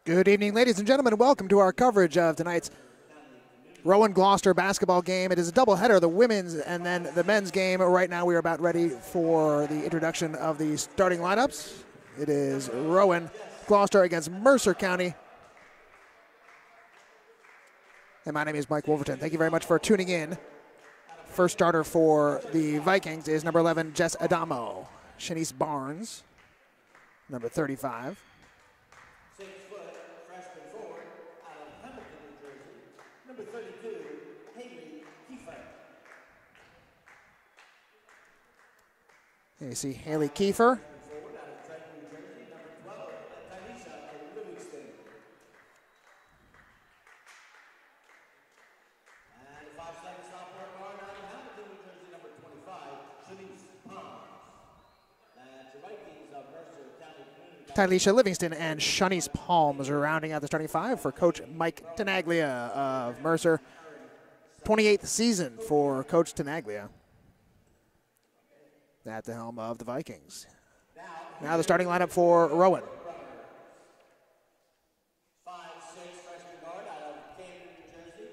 Good evening, ladies and gentlemen, and welcome to our coverage of tonight's Rowan Gloucester basketball game. It is a doubleheader, the women's and then the men's game. Right now we are about ready for the introduction of the starting lineups. It is Rowan Gloucester against Mercer County. And my name is Mike Wolverton. Thank you very much for tuning in. First starter for the Vikings is number 11, Jess Adamo. Shanice Barnes, number 35. You see Haley Kiefer. Tylisha Livingston and Shanice Palms are rounding out the starting five for Coach Mike Tenaglia of Mercer. 28th season for Coach Tenaglia at the helm of the Vikings. Now the starting lineup for Rowan. 5'6" freshman guard out of Camden, New Jersey.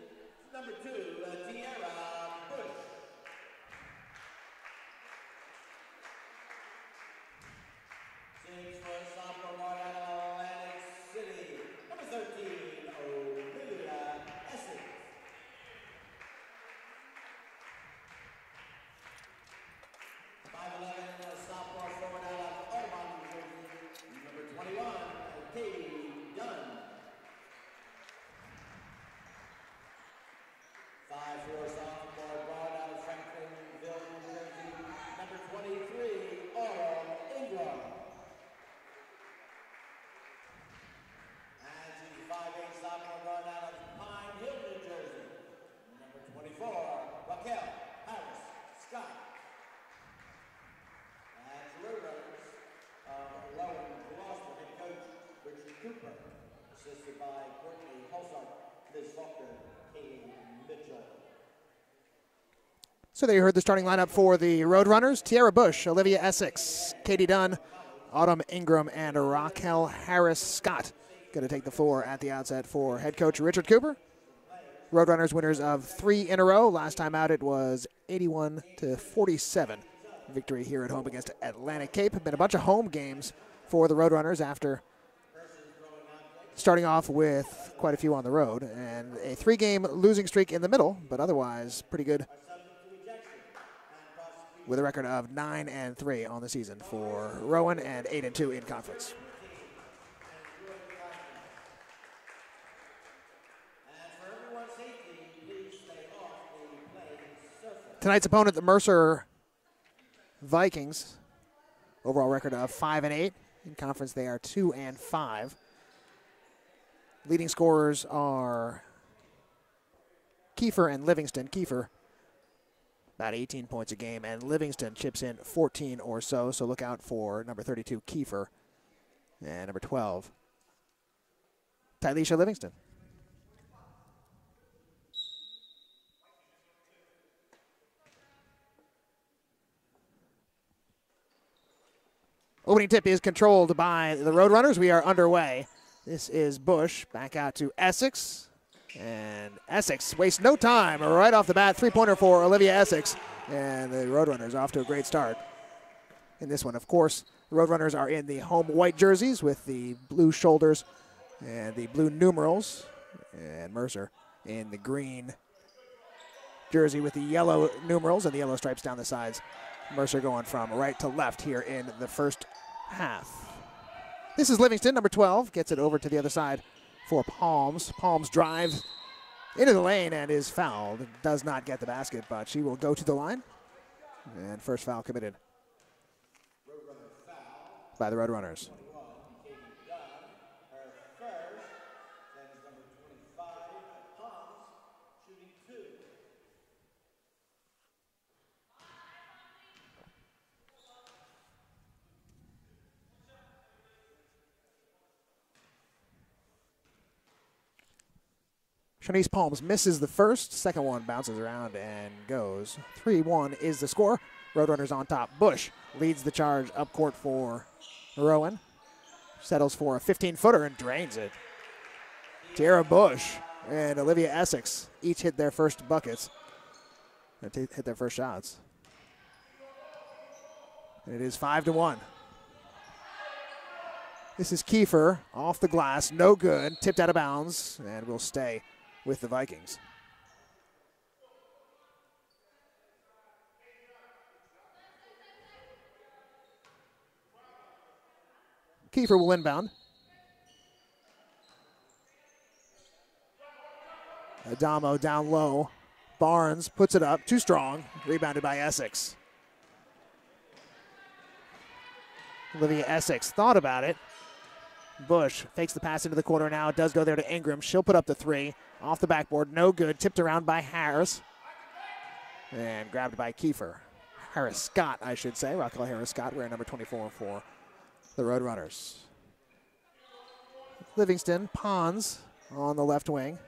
Number 2, Tiara Bush. 6' sophomore guard out of Atlantic City. Number 13, Olivia Essex. 5'11", sophomore forward out of Audubon, New Jersey. Number 21, Katie Dunn. 5'4", sophomore guard out of Franklinville, New Jersey. Number 23, Autumn Ingram. And she's 5'8", sophomore guard out of Pine Hill, New Jersey. Number 24, Raquel Harris Scott. Roadrunners of Rowan Gloucester head coach Richard Cooper, assisted by Courtney Holsart, Liz Faulkner, Katie Mitchell. So there you heard the starting lineup for the Roadrunners. Tiara Bush, Olivia Essex, Katie Dunn, Autumn Ingram, and Raquel Harris Scott going to take the floor at the outset for head coach Richard Cooper. Roadrunners winners of 3 in a row. Last time out it was 81-47. Victory here at home against Atlantic Cape. Been a bunch of home games for the Roadrunners after starting off with quite a few on the road, and a 3-game losing streak in the middle, but otherwise pretty good with a record of 9-3 on the season for Rowan and 8-2 in conference. Tonight's opponent, the Mercer Vikings, overall record of 5-8. In conference, they are 2-5. Leading scorers are Kiefer and Livingston. Kiefer, about 18 points a game, and Livingston chips in 14 or so. So look out for number 32, Kiefer, and number 12, Tylisha Livingston. Opening tip is controlled by the Roadrunners. We are underway. This is Bush. Back out to Essex. And Essex wastes no time. Right off the bat, 3-pointer for Olivia Essex. And the Roadrunners off to a great start in this one. Of course, the Roadrunners are in the home white jerseys with the blue shoulders and the blue numerals. And Mercer in the green jersey with the yellow numerals and the yellow stripes down the sides. Mercer going from right to left here in the first half. This is Livingston, number 12, gets it over to the other side for Palms. Palms drives into the lane and is fouled. Does not get the basket, but she will go to the line. And first foul committed by the Roadrunners. Shanice Palms misses the first. Second one bounces around and goes. 3-1 is the score. Roadrunners on top. Bush leads the charge up court for Rowan. Settles for a 15-footer and drains it. Tierra Bush and Olivia Essex each hit their first buckets. Hit their first shots. And it is 5-1. This is Kiefer off the glass. No good. Tipped out of bounds and will stay with the Vikings. Kiefer will inbound. Adamo down low. Barnes puts it up. Too strong. Rebounded by Essex. Olivia Essex thought about it. Bush fakes the pass into the corner now. It does go there to Ingram. She'll put up the three. Off the backboard. No good. Tipped around by Harris. And grabbed by Kiefer. Harris Scott, I should say. Raquel Harris Scott wearing number 24 for the Roadrunners. Livingston, Pons on the left wing.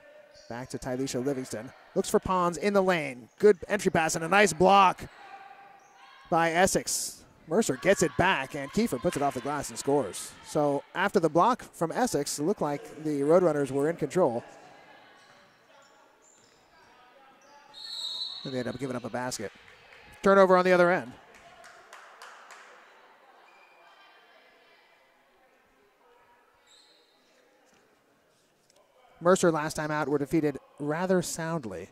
Back to Tylisha Livingston. Looks for Pons in the lane. Good entry pass and a nice block by Essex. Mercer gets it back, and Kiefer puts it off the glass and scores. So after the block from Essex, it looked like the Roadrunners were in control. And they end up giving up a basket. Turnover on the other end. Mercer last time out were defeated rather soundly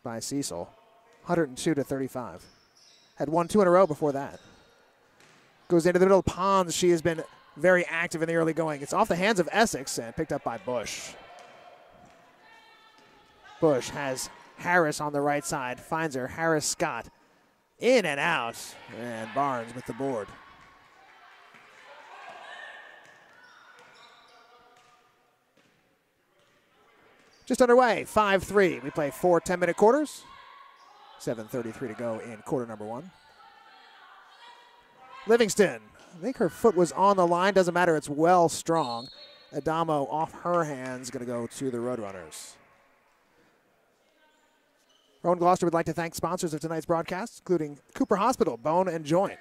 by Cecil, 102-35. Had won 2 in a row before that. Goes into the middle of Pons. She has been very active in the early going. It's off the hands of Essex and picked up by Bush. Bush has Harris on the right side. Finds her. Harris Scott in and out. And Barnes with the board. Just underway, 5-3. We play 4 10-minute quarters. 7:33 to go in quarter number 1. Livingston, I think her foot was on the line. Doesn't matter, it's well strong. Adamo off her hands, going to go to the Roadrunners. Rowan Gloucester would like to thank sponsors of tonight's broadcast, including Cooper Hospital, Bone and Joint,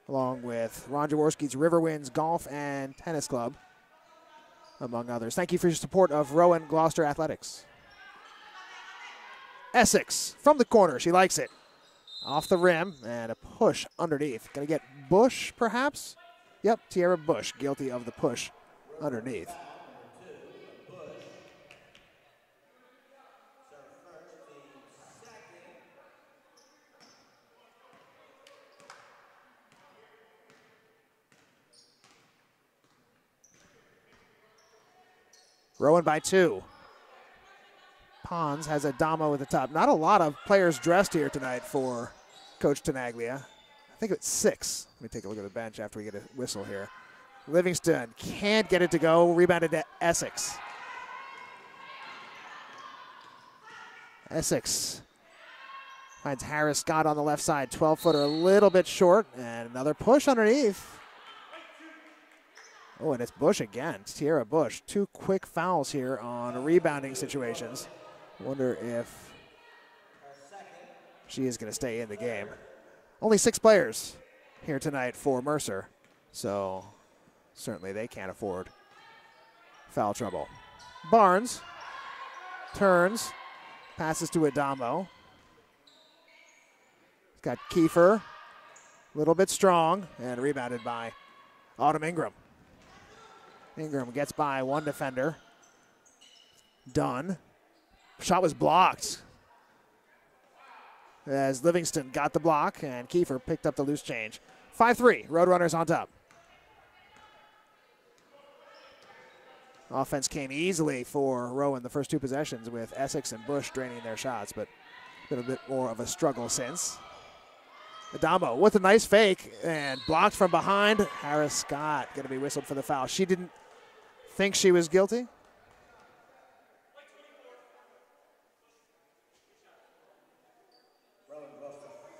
along with Ron Jaworski's Riverwinds Golf and Tennis Club, among others. Thank you for your support of Rowan Gloucester Athletics. Essex from the corner. She likes it. Off the rim and a push underneath. Going to get Bush, perhaps? Yep, Tierra Bush, guilty of the push underneath. Rowan by 2. Pons has Adamo at the top. Not a lot of players dressed here tonight for Coach Tenaglia. I think it's 6. Let me take a look at the bench after we get a whistle here. Livingston can't get it to go. Rebounded to Essex. Essex finds Harris Scott on the left side. 12-footer, a little bit short. And another push underneath. Oh, and it's Bush again. Tierra Bush. 2 quick fouls here on rebounding situations. Wonder if she is going to stay in the game. Only 6 players here tonight for Mercer, so certainly they can't afford foul trouble. Barnes turns, passes to Adamo. Got Kiefer, a little bit strong, and rebounded by Autumn Ingram. Ingram gets by one defender. Dunn. Shot was blocked. as Livingston got the block and Kiefer picked up the loose change. 5-3, Roadrunners on top. Offense came easily for Rowan the first two possessions with Essex and Bush draining their shots, but been a bit more of a struggle since. Adamo with a nice fake and blocked from behind. Harris Scott going to be whistled for the foul. She didn't think she was guilty.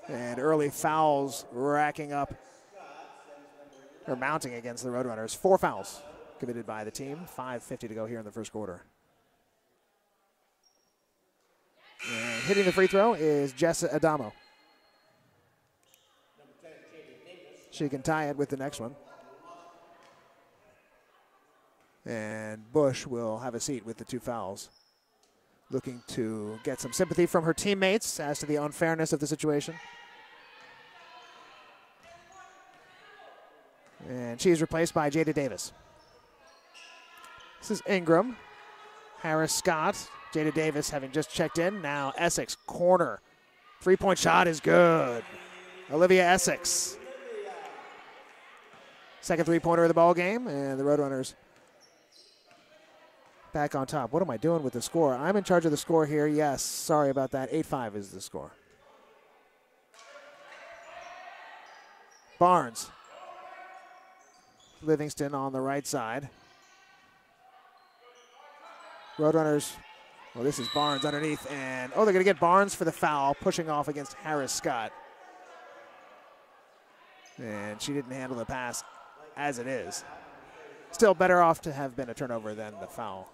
And early fouls racking up, or mounting against the Roadrunners. 4 fouls committed by the team. 5:50 to go here in the first quarter. And hitting the free throw is Jessa Adamo. She can tie it with the next one. And Bush will have a seat with the 2 fouls. Looking to get some sympathy from her teammates as to the unfairness of the situation. And she is replaced by Jada Davis. This is Ingram. Harris Scott. Jada Davis having just checked in. Now Essex, corner. 3-point shot is good. Olivia Essex. Second 3-pointer of the ball game, and the Roadrunners back on top. What am I doing with the score? I'm in charge of the score here. Yes, sorry about that. 8-5 is the score. Barnes. Livingston on the right side. Roadrunners, well, this is Barnes underneath, and they're going to get Barnes for the foul, pushing off against Harris Scott. And she didn't handle the pass as it is. Still better off to have been a turnover than the foul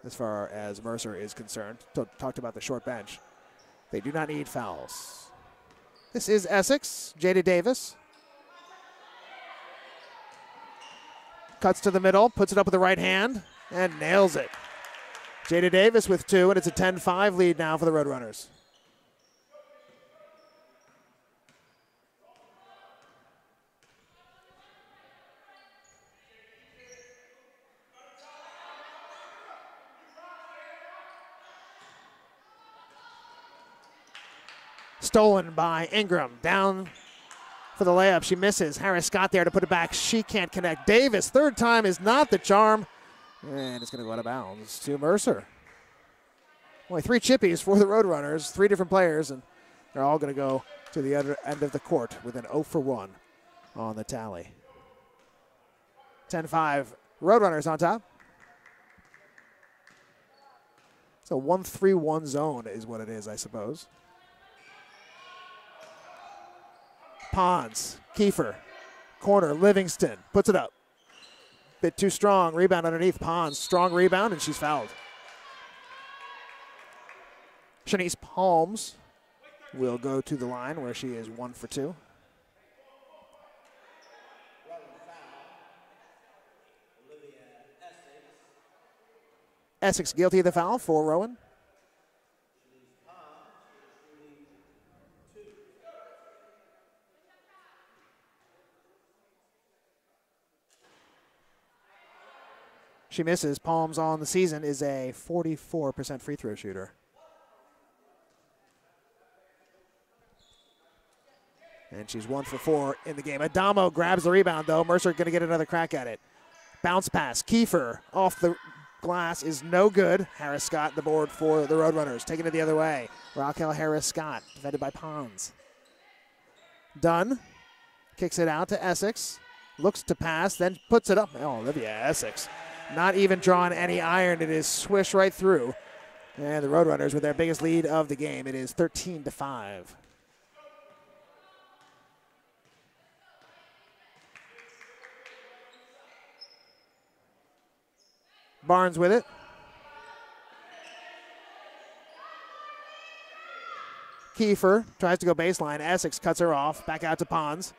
as far as Mercer is concerned. Talked about the short bench. They do not need fouls. This is Essex, Jada Davis. Cuts to the middle, puts it up with the right hand, and nails it. Jada Davis with 2, and it's a 10-5 lead now for the Roadrunners. Stolen by Ingram. Down for the layup. She misses. Harris Scott there to put it back. She can't connect. Davis, third time is not the charm. And it's going to go out of bounds to Mercer. Only 3 chippies for the Roadrunners. 3 different players, and they're all going to go to the other end of the court with an 0 for 1 on the tally. 10-5. Roadrunners on top. So 1-3-1 zone is what it is, I suppose. Pons, Kiefer, corner, Livingston, puts it up. Bit too strong, rebound underneath Pons. Strong rebound, and she's fouled. Shanice Palms will go to the line where she is 1 for 2. Essex guilty of the foul for Rowan. She misses. Palms on the season is a 44% free throw shooter. And she's 1 for 4 in the game. Adamo grabs the rebound, though. Mercer going to get another crack at it. Bounce pass. Kiefer off the glass is no good. Harris Scott the board for the Roadrunners. Taking it the other way. Raquel Harris Scott, defended by Pons. Dunn kicks it out to Essex. Looks to pass, then puts it up. Oh, Olivia Essex. Not even drawing any iron. It is swish right through. And the Roadrunners with their biggest lead of the game. It is 13-5. Barnes with it. Kiefer tries to go baseline. Essex cuts her off. Back out to Pons.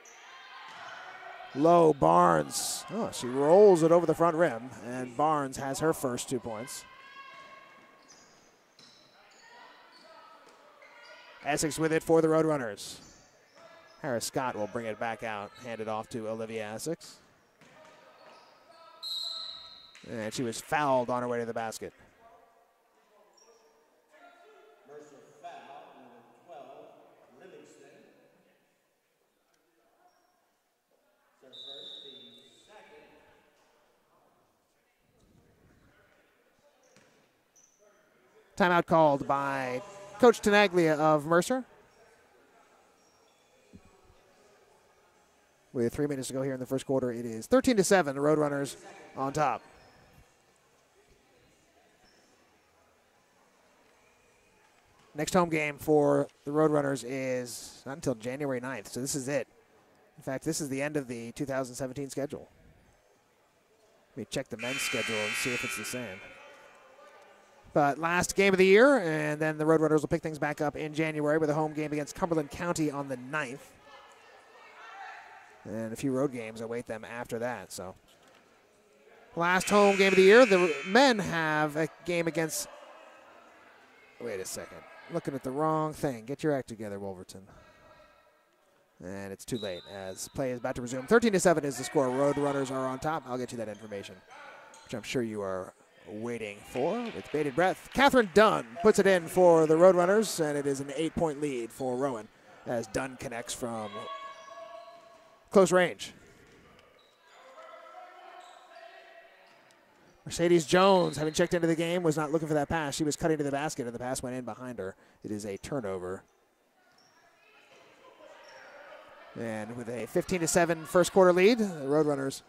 Low, Barnes. Oh, she rolls it over the front rim, and Barnes has her first 2 points. Essex with it for the Roadrunners. Harris Scott will bring it back out, hand it off to Olivia Essex. And she was fouled on her way to the basket. Mercer foul, number 12, Timeout called by Coach Tenaglia of Mercer. With 3 minutes to go here in the first quarter, it is 13-7, the Roadrunners on top. Next home game for the Roadrunners is not until January 9th, so this is it. In fact, this is the end of the 2017 schedule. Let me check the men's schedule and see if it's the same. But last game of the year, and then the Roadrunners will pick things back up in January with a home game against Cumberland County on the 9th. And a few road games await them after that. So, last home game of the year, the men have a game against... Wait a second. Looking at the wrong thing. Get your act together, Wolverton. And it's too late as play is about to resume. 13-7 is the score. Roadrunners are on top. I'll get you that information, which I'm sure you are waiting for with bated breath. Catherine Dunn puts it in for the Roadrunners, and it is an 8-point lead for Rowan as Dunn connects from close range. Mercedes Jones, having checked into the game, was not looking for that pass. She was cutting to the basket, and the pass went in behind her. It is a turnover. And with a 15-7 first quarter lead, the Roadrunners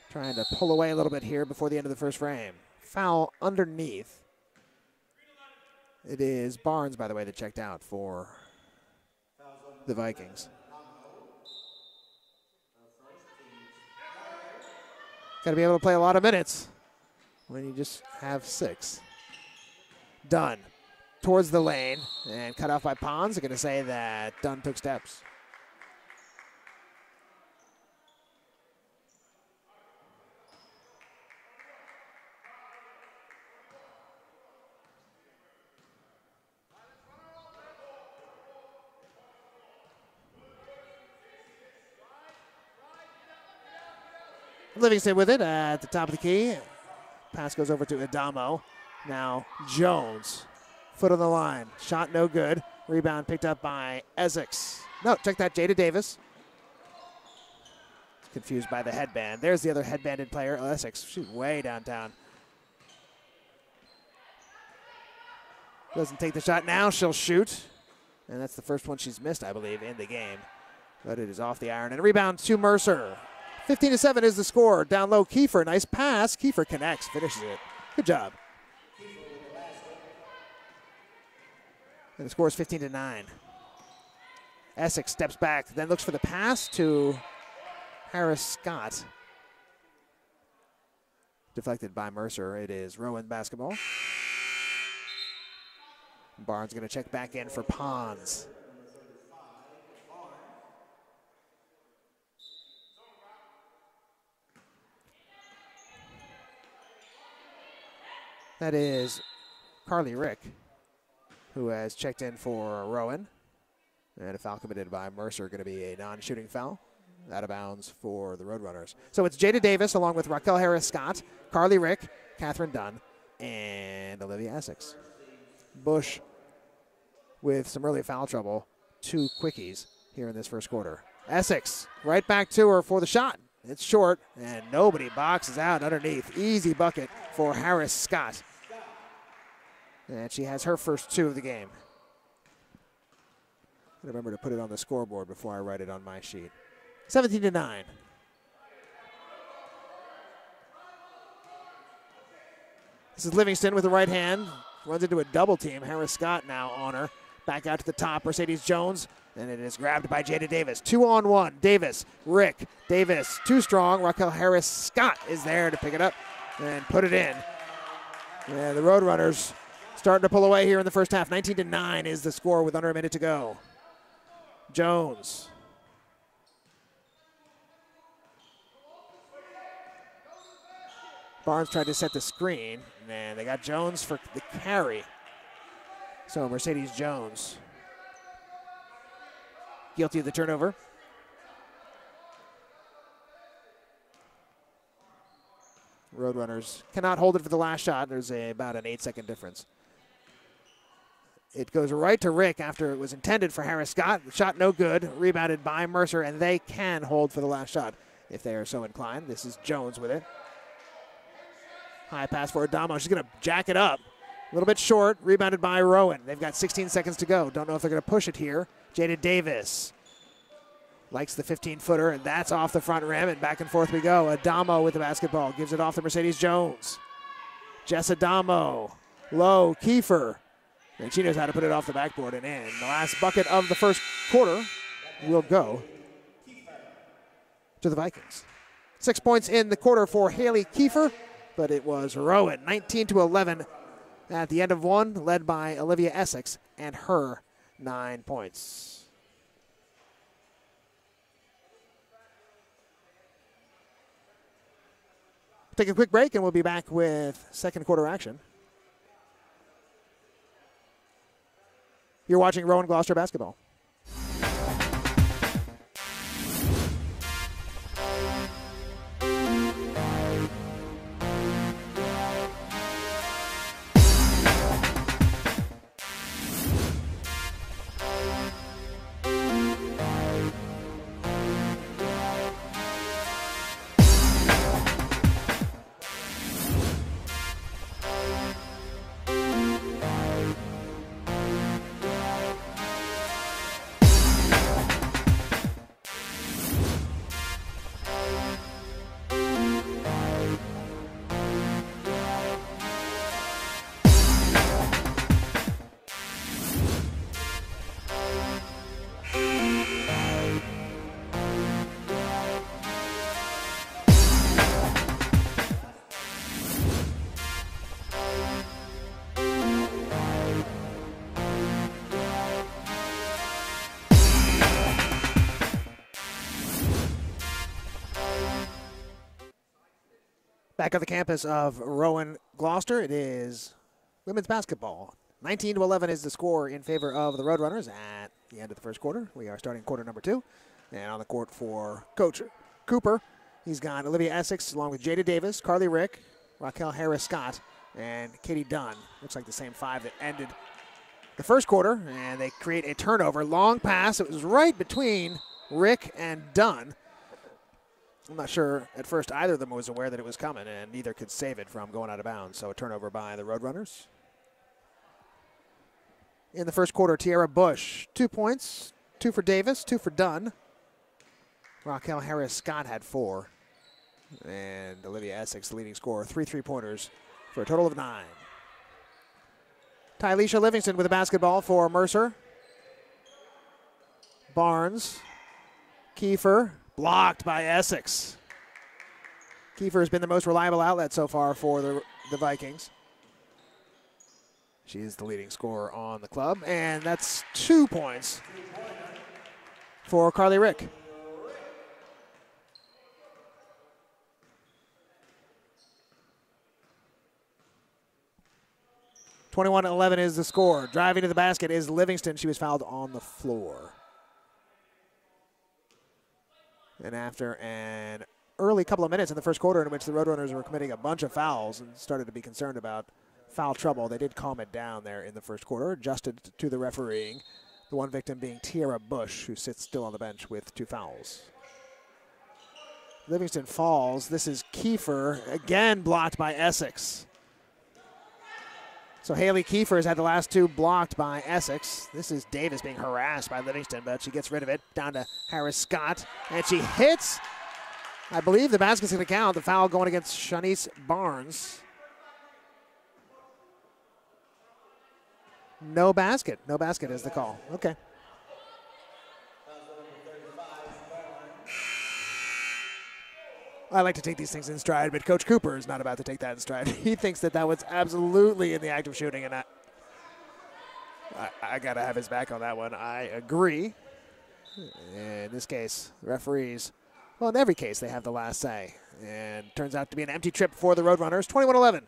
trying to pull away a little bit here before the end of the first frame. Foul underneath. It is Barnes, by the way, that checked out for the Vikings. Got to be able to play a lot of minutes when you just have 6. Dunn towards the lane and cut off by Pons. They're going to say that Dunn took steps. Livingston with it at the top of the key. Pass goes over to Adamo. Now Jones. Foot on the line. Shot no good. Rebound picked up by Essex. No, check that, Jada Davis. Confused by the headband. There's the other headbanded player, Essex. She's way downtown. Doesn't take the shot. Now she'll shoot. And that's the first one she's missed, I believe, in the game. But it is off the iron. And a rebound to Mercer. 15-7 is the score. Down low, Kiefer. Nice pass. Kiefer connects, finishes it. Good job. And the score is 15-9. Essex steps back, then looks for the pass to Harris Scott. Deflected by Mercer. It is Rowan basketball. Barnes going to check back in for Pons. That is Carly Rick, who has checked in for Rowan. And a foul committed by Mercer, going to be a non-shooting foul. Out of bounds for the Roadrunners. So it's Jada Davis along with Raquel Harris-Scott, Carly Rick, Catherine Dunn, and Olivia Essex. Bush with some early foul trouble. 2 quickies here in this first quarter. Essex right back to her for the shot. It's short, and nobody boxes out underneath. Easy bucket for Harris-Scott. And she has her first 2 of the game. Remember to put it on the scoreboard before I write it on my sheet. 17-9. This is Livingston with the right hand. Runs into a double team. Harris-Scott now on her. Back out to the top. Mercedes Jones. And it is grabbed by Jada Davis. 2-on-1. Davis, Rick, Davis, too strong. Raquel Harris-Scott is there to pick it up and put it in. And the Roadrunners starting to pull away here in the first half. 19-9 is the score with under a minute to go. Jones. Barnes tried to set the screen, and they got Jones for the carry. So Mercedes Jones guilty of the turnover. Roadrunners cannot hold it for the last shot. There's about an 8-second difference. It goes right to Rick after it was intended for Harris-Scott. The shot no good, rebounded by Mercer, and they can hold for the last shot if they are so inclined. This is Jones with it. High pass for Adamo. She's going to jack it up, A little bit short, rebounded by Rowan. They've got 16 seconds to go. Don't know if they're going to push it here. Jada Davis likes the 15-footer, and that's off the front rim, and back and forth we go. Adamo with the basketball. Gives it off to Mercedes Jones. Jess Adamo. Low, Kiefer. And she knows how to put it off the backboard and in. The last bucket of the first quarter will go to the Vikings. 6 points in the quarter for Haley Kiefer, but it was Rowan, 19-11 at the end of one, led by Olivia Essex and her 9 points. Take a quick break, and we'll be back with second quarter action. You're watching Rowan Gloucester basketball. Back on the campus of Rowan Gloucester, it is women's basketball. 19-11 is the score in favor of the Roadrunners at the end of the first quarter. We are starting quarter number 2. And on the court for Coach Cooper, he's got Olivia Essex along with Jada Davis, Carly Rick, Raquel Harris-Scott, and Katie Dunn. Looks like the same 5 that ended the first quarter. And they create a turnover. Long pass. It was right between Rick and Dunn. I'm not sure at first either of them was aware that it was coming, and neither could save it from going out of bounds. So a turnover by the Roadrunners. In the first quarter, Tiara Bush, 2 points, 2 for Davis, 2 for Dunn. Raquel Harris-Scott had 4. And Olivia Essex, leading scorer, 3 3-pointers for a total of 9. Tyleisha Livingston with the basketball for Mercer. Barnes, Kiefer. Blocked by Essex. Kiefer has been the most reliable outlet so far for the Vikings. She is the leading scorer on the club, and that's 2 points for Carly Rick. (21-11) is the score. Driving to the basket is Livingston. She was fouled on the floor. And after an early couple of minutes in the first quarter in which the Roadrunners were committing a bunch of fouls and started to be concerned about foul trouble, they did calm it down there in the first quarter, adjusted to the refereeing, the one victim being Tiara Bush, who sits still on the bench with 2 fouls. Livingston falls. This is Kiefer, again blocked by Essex. So Haley Kiefer has had the last 2 blocked by Essex. This is Davis being harassed by Livingston, but she gets rid of it. Down to Harris-Scott, and she hits. I believe the basket's going to count. The foul going against Shanice Barnes. No basket. No basket is the call. Okay. I like to take these things in stride, but Coach Cooper is not about to take that in stride. He thinks that was absolutely in the act of shooting, and I got to have his back on that one. I agree. In this case, referees, well, in every case, they have the last say. And turns out to be an empty trip for the Roadrunners. 21-11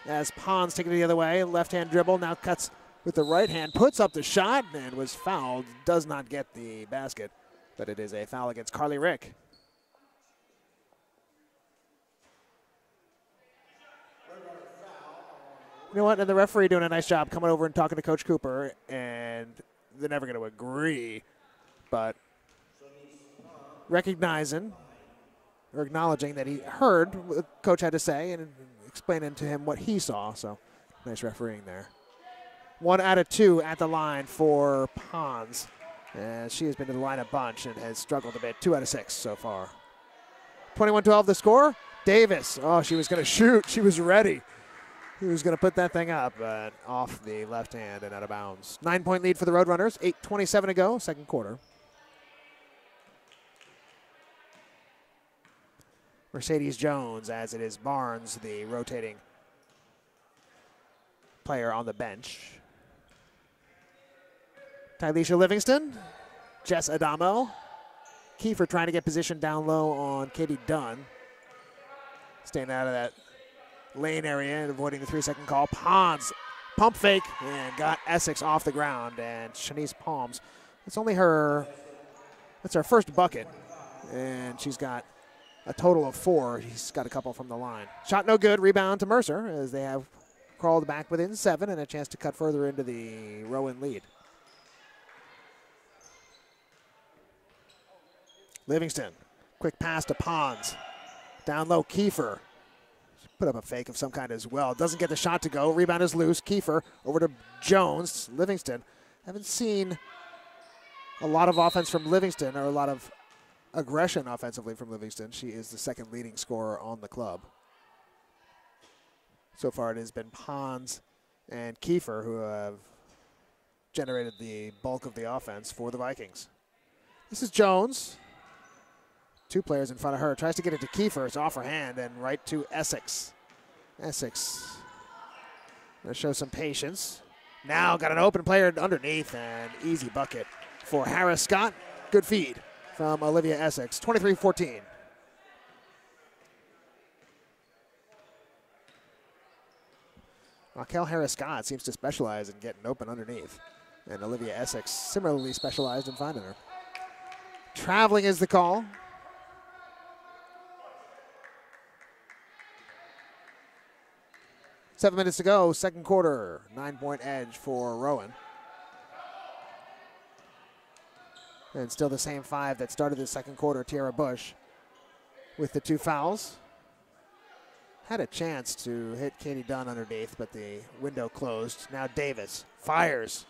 as Pons taking it the other way. Left-hand dribble, now cuts with the right hand, puts up the shot, and was fouled. Does not get the basket, but it is a foul against Carly Rick. You know what? And the referee doing a nice job coming over and talking to Coach Cooper, and they're never going to agree, but recognizing or acknowledging that he heard what Coach had to say and explaining to him what he saw. So Nice refereeing there. 1 out of 2 at the line for Pons. And she has been to the line a bunch and has struggled a bit. 2 out of 6 so far. 21-12 the score. Davis, oh, she was going to shoot. She was ready. He was going to put that thing up, but off the left hand and out of bounds. 9-point lead for the Roadrunners. 8:27 to go, second quarter. Mercedes Jones, as it is Barnes, the rotating player on the bench. Tyleisha Livingston, Jess Adamo. Kiefer trying to get position down low on Katie Dunn. Staying out of that lane area and avoiding the 3-second call. Pons, pump fake, and got Essex off the ground. And Shanice Palms, it's only her, that's her first bucket. And she's got a total of 4. She's got a couple from the line. Shot no good, rebound to Mercer as they have crawled back within 7 and a chance to cut further into the Rowan lead. Livingston, quick pass to Pons. Down low, Kiefer. Put up a fake of some kind as well. Doesn't get the shot to go. Rebound is loose. Kiefer over to Jones. Livingston. Haven't seen a lot of offense from Livingston or a lot of aggression offensively from Livingston. She is the second leading scorer on the club. So far it has been Pons and Kiefer who have generated the bulk of the offense for the Vikings. This is Jones. 2 players in front of her. Tries to get it to Kiefer. It's off her hand and right to Essex. Essex going to show some patience. Now got an open player underneath and easy bucket for Harris Scott. Good feed from Olivia Essex. 23-14. Raquel Harris Scott seems to specialize in getting open underneath. And Olivia Essex similarly specialized in finding her. Traveling is the call. 7 minutes to go, second quarter. 9-point edge for Rowan. And still the same 5 that started the second quarter. Tiara Bush with the 2 fouls. Had a chance to hit Katie Dunn underneath, but the window closed. Now Davis fires.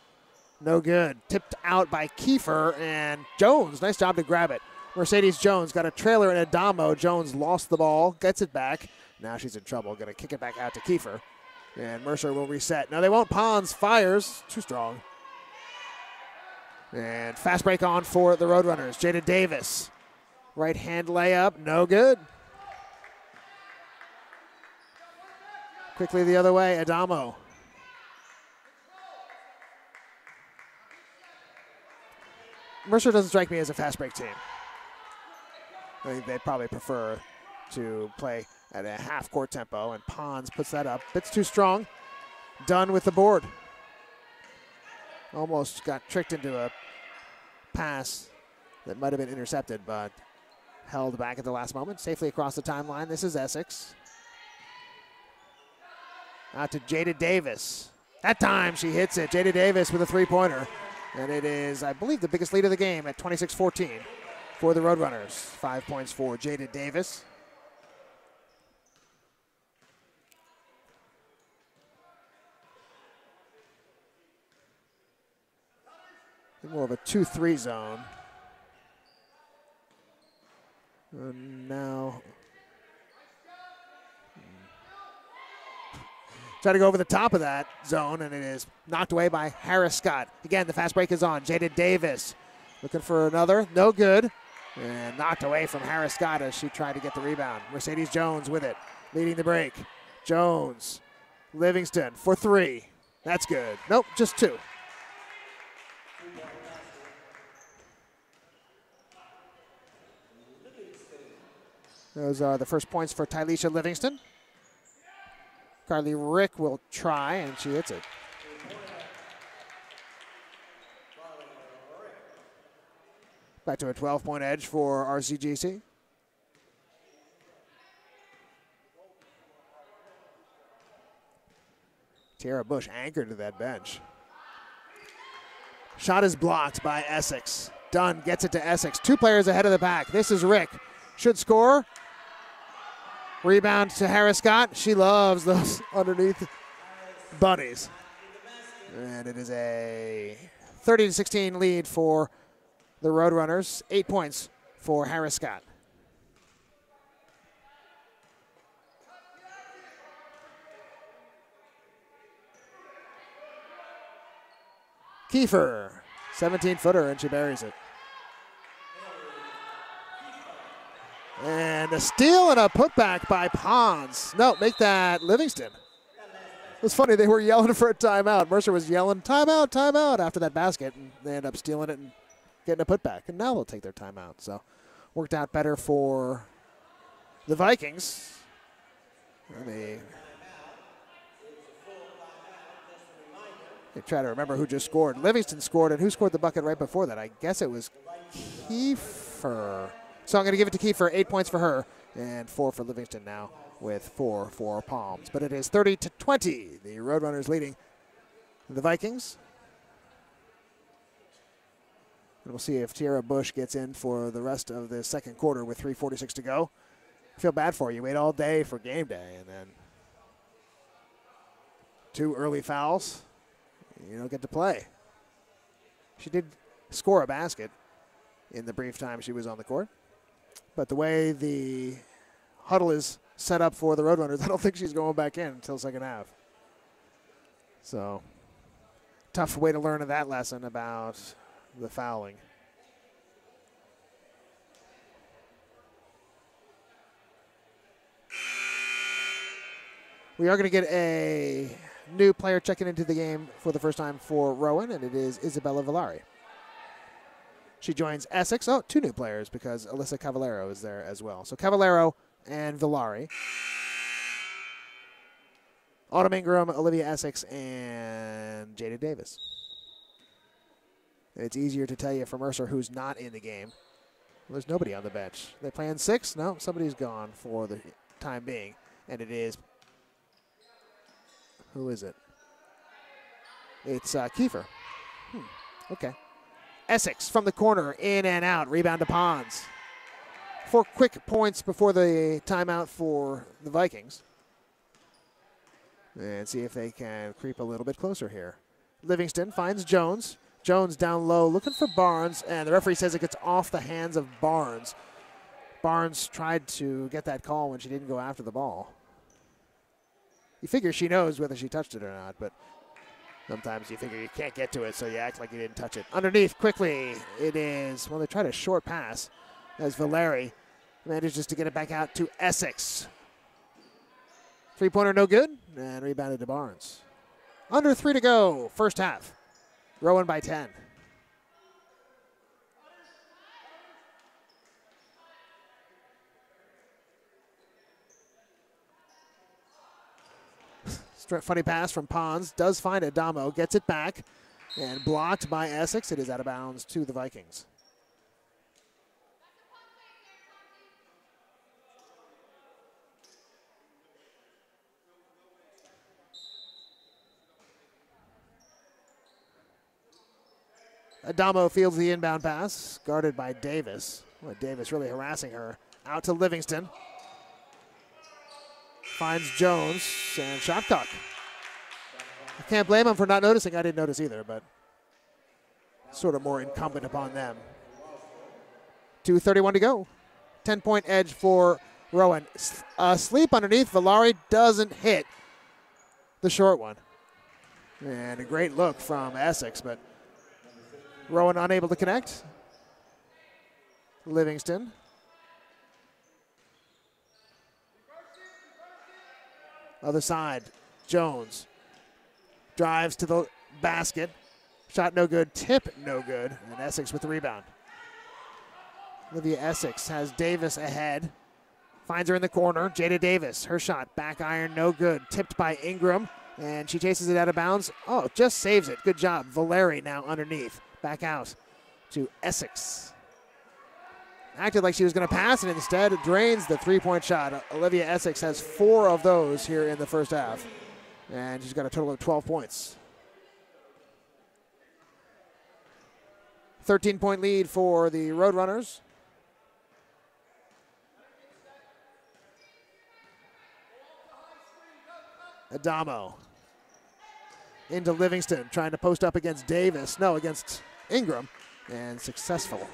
No good. Tipped out by Kiefer and Jones. Nice job to grab it. Mercedes Jones got a trailer and Adamo. Jones lost the ball, gets it back. Now she's in trouble. Going to kick it back out to Kiefer. And Mercer will reset. No, they won't. Pons fires. Too strong. And fast break on for the Roadrunners. Jada Davis. Right hand layup. No good. Quickly the other way. Adamo. Mercer doesn't strike me as a fast break team. I think they probably prefer to play at a half-court tempo, and Pons puts that up. Bits too strong. Dunn with the board. Almost got tricked into a pass that might have been intercepted, but held back at the last moment. Safely across the timeline. This is Essex. Out to Jada Davis. That time she hits it. Jada Davis with a 3-pointer. And it is, I believe, the biggest lead of the game at 26-14 for the Roadrunners. 5 points for Jada Davis. More of a 2-3 zone. And now try to go over the top of that zone, and it is knocked away by Harris Scott. Again, the fast break is on. Jada Davis looking for another. No good. And knocked away from Harris Scott as she tried to get the rebound. Mercedes Jones with it, leading the break. Jones, Livingston for 3. That's good. Nope, just 2. Those are the first points for Tyleisha Livingston. Carly Rick will try, and she hits it. Back to a 12-point edge for RCGC. Tiara Bush anchored to that bench. Shot is blocked by Essex. Dunn gets it to Essex. 2 players ahead of the pack. This is Rick. Should score. Rebound to Harris Scott. She loves those underneath buddies. And it is a 30-16 lead for the Roadrunners. 8 points for Harris Scott. Kiefer, 17-footer, and she buries it. And a steal and a putback by Pons. No, make that Livingston. It was funny, they were yelling for a timeout. Mercer was yelling, timeout, timeout, after that basket, and they ended up stealing it and getting a putback. And now they'll take their timeout. So worked out better for the Vikings. They try to remember who just scored. Livingston scored, and who scored the bucket right before that? I guess it was Kiefer. So I'm going to give it to Kiefer, 8 points for her, and 4 for Livingston now with 4 for Palms. But it is 30-20. The Roadrunners leading the Vikings. And we'll see if Tierra Bush gets in for the rest of the second quarter with 3:46 to go. I feel bad for you. Wait all day for game day, and then 2 early fouls. You don't get to play. She did score a basket in the brief time she was on the court. But the way the huddle is set up for the Roadrunners, I don't think she's going back in until second half. So, tough way to learn that lesson about the fouling. We are going to get a new player checking into the game for the first time for Rowan, and it is Isabella Villari. She joins Essex. Oh, 2 new players because Alyssa Cavallero is there as well. So Cavallero and Villari. Autumn Ingram, Olivia Essex, and Jada Davis. It's easier to tell you for Mercer who's not in the game. Well, there's nobody on the bench. They playing 6? No, somebody's gone for the time being. And it is, who is it? It's Kiefer. Okay. Essex from the corner, in and out, rebound to Pons. 4 quick points before the timeout for the Vikings. And see if they can creep a little bit closer here. Livingston finds Jones. Jones down low, looking for Barnes, and the referee says it gets off the hands of Barnes. Barnes tried to get that call when she didn't go after the ball. You figure she knows whether she touched it or not, but sometimes you figure you can't get to it, so you act like you didn't touch it. Underneath, quickly, it is, well, they tried a short pass as Villari manages to get it back out to Essex. 3-pointer no good, and rebounded to Barnes. Under 3 to go, first half. Rowan by 10. Funny pass from Pons. Does find Adamo. Gets it back. And blocked by Essex. It is out of bounds to the Vikings. Adamo fields the inbound pass. Guarded by Davis. Well, Davis really harassing her. Out to Livingston. Finds Jones, and shot clock. I can't blame him for not noticing. I didn't notice either, but sort of more incumbent upon them. 2:31 to go. 10-point edge for Rowan. Sleep underneath. Villari doesn't hit the short one. And a great look from Essex, but Rowan unable to connect. Livingston. Other side, Jones drives to the basket. Shot no good, tip no good, and Essex with the rebound. Olivia Essex has Davis ahead. Finds her in the corner, Jada Davis. Her shot, back iron, no good. Tipped by Ingram, and she chases it out of bounds. Oh, just saves it. Good job. Villari now underneath. Back out to Essex. Acted like she was going to pass, and instead drains the 3-point shot. Olivia Essex has 4 of those here in the first half, and she's got a total of 12 points. 13-point lead for the Roadrunners. Adamo into Livingston, trying to post up against Davis. No, against Ingram, and successful.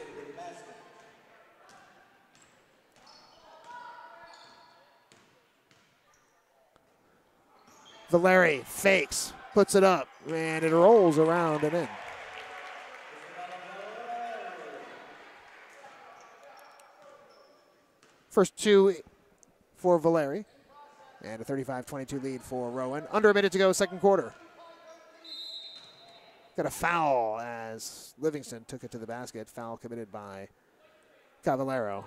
Valeri fakes, puts it up, and it rolls around and in. First two for Valeri, and a 35-22 lead for Rowan. Under a minute to go, second quarter. Got a foul as Livingston took it to the basket. Foul committed by Cavallero.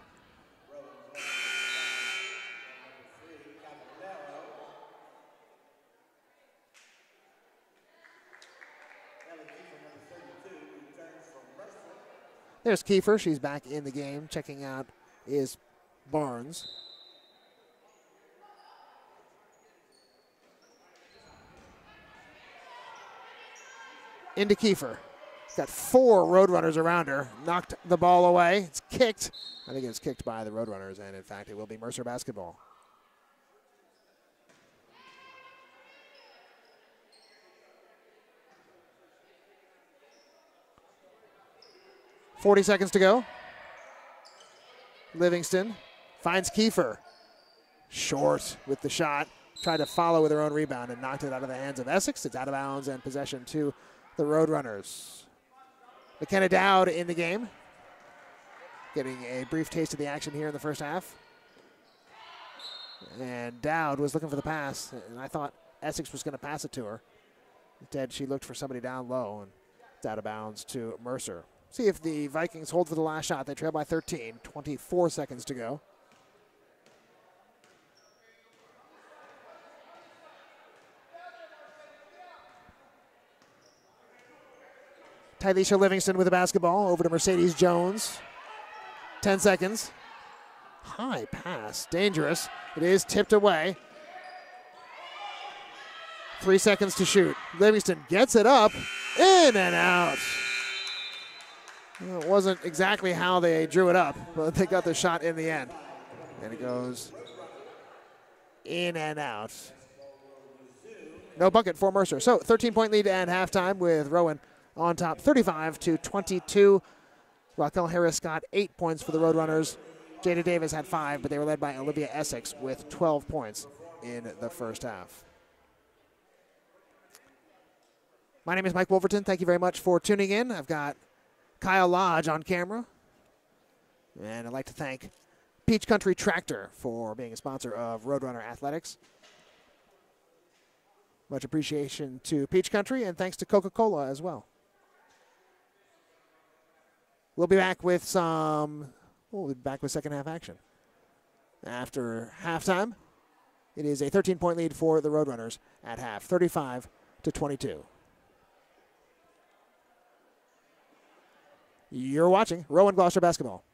There's Kiefer. She's back in the game. Checking out is Barnes. Into Kiefer. Got 4 Roadrunners around her. Knocked the ball away. It's kicked. I think it's kicked by the Roadrunners, and in fact, it will be Mercer basketball. .40 to go. Livingston finds Kiefer. Short with the shot. Tried to follow with her own rebound and knocked it out of the hands of Essex. It's out of bounds and possession to the Roadrunners. McKenna Dowd in the game. Getting a brief taste of the action here in the first half. And Dowd was looking for the pass, and I thought Essex was going to pass it to her. Instead, she looked for somebody down low, and it's out of bounds to Mercer. See if the Vikings hold for the last shot. They trail by 13, 24 seconds to go. Tyleisha Livingston with the basketball over to Mercedes Jones. 10 seconds. High pass, dangerous. It is tipped away. 3 seconds to shoot. Livingston gets it up, in and out. Well, it wasn't exactly how they drew it up, but they got the shot in the end. And it goes in and out. No bucket for Mercer. So 13-point lead at halftime with Rowan on top, 35-22. Raquel Harris got 8 points for the Roadrunners. Jada Davis had 5, but they were led by Olivia Essex with 12 points in the first half. My name is Mike Wolverton. Thank you very much for tuning in. I've got Kyle Lodge on camera. And I'd like to thank Peach Country Tractor for being a sponsor of Roadrunner Athletics. Much appreciation to Peach Country, and thanks to Coca-Cola as well. We'll be back with second half action. After halftime, it is a 13-point lead for the Roadrunners at half, 35-22. You're watching Rowan Gloucester basketball.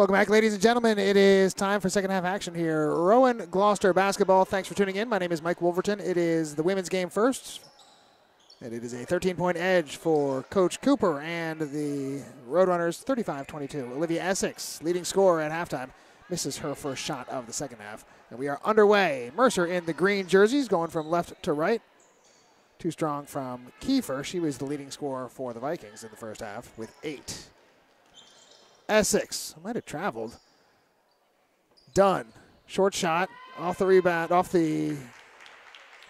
Welcome back, ladies and gentlemen. It is time for second half action here. Rowan Gloucester basketball. Thanks for tuning in. My name is Mike Wolverton. It is the women's game first. And it is a 13-point edge for Coach Cooper and the Roadrunners, 35-22. Olivia Essex, leading scorer at halftime, misses her first shot of the second half. And we are underway. Mercer in the green jerseys, going from left to right. Too strong from Kiefer. She was the leading scorer for the Vikings in the first half with 8. Essex might have traveled. Dunn, short shot, off the rebound, off the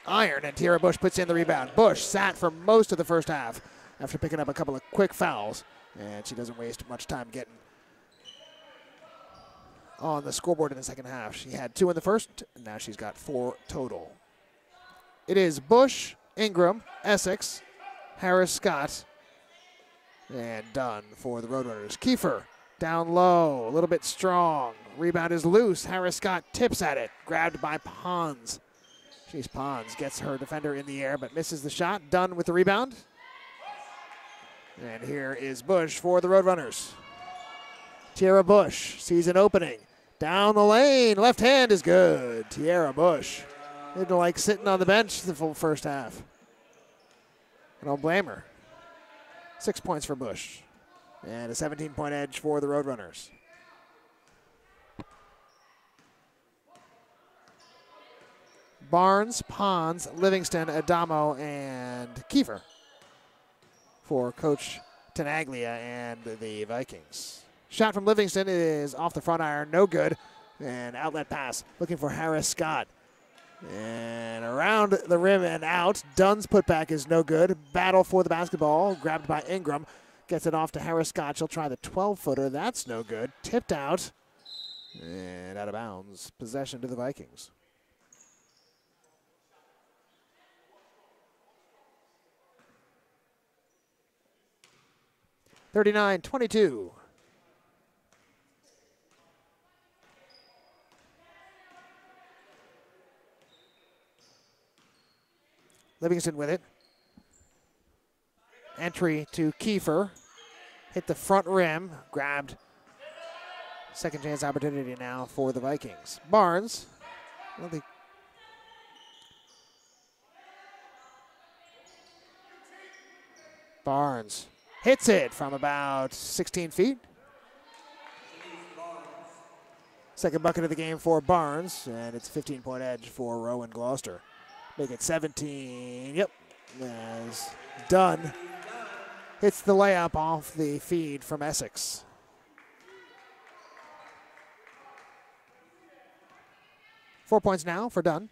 iron, and Tierra Bush puts in the rebound. Bush sat for most of the first half after picking up a couple of quick fouls, and she doesn't waste much time getting on the scoreboard in the second half. She had 2 in the first, and now she's got 4 total. It is Bush, Ingram, Essex, Harris Scott, and Dunn for the Roadrunners. Kiefer down low, a little bit strong. Rebound is loose. Harris Scott tips at it, grabbed by Pons. Pons gets her defender in the air but misses the shot. Dunn with the rebound. And here is Bush for the Roadrunners. Tierra Bush sees an opening. Down the lane, left hand is good. Tierra Bush. Didn't like sitting on the bench the full first half. I don't blame her. 6 points for Bush. And a 17-point edge for the Roadrunners. Barnes, Pons, Livingston, Adamo, and Kiefer for Coach Tenaglia and the Vikings. Shot from Livingston is off the front iron, no good. And outlet pass, looking for Harris Scott. And around the rim and out. Dunn's putback is no good. Battle for the basketball, grabbed by Ingram. Gets it off to Harris Scott. She'll try the 12-footer. That's no good. Tipped out. And out of bounds. Possession to the Vikings. (39-22). Livingston with it. Entry to Kiefer. Hit the front rim. Grabbed. Second chance opportunity now for the Vikings. Barnes. Barnes hits it from about 16 feet. Second bucket of the game for Barnes, and it's a 15-point edge for Rowan Gloucester. Make it 17. Yep. As Dunn hits the layup off the feed from Essex. Four points now for Dunn.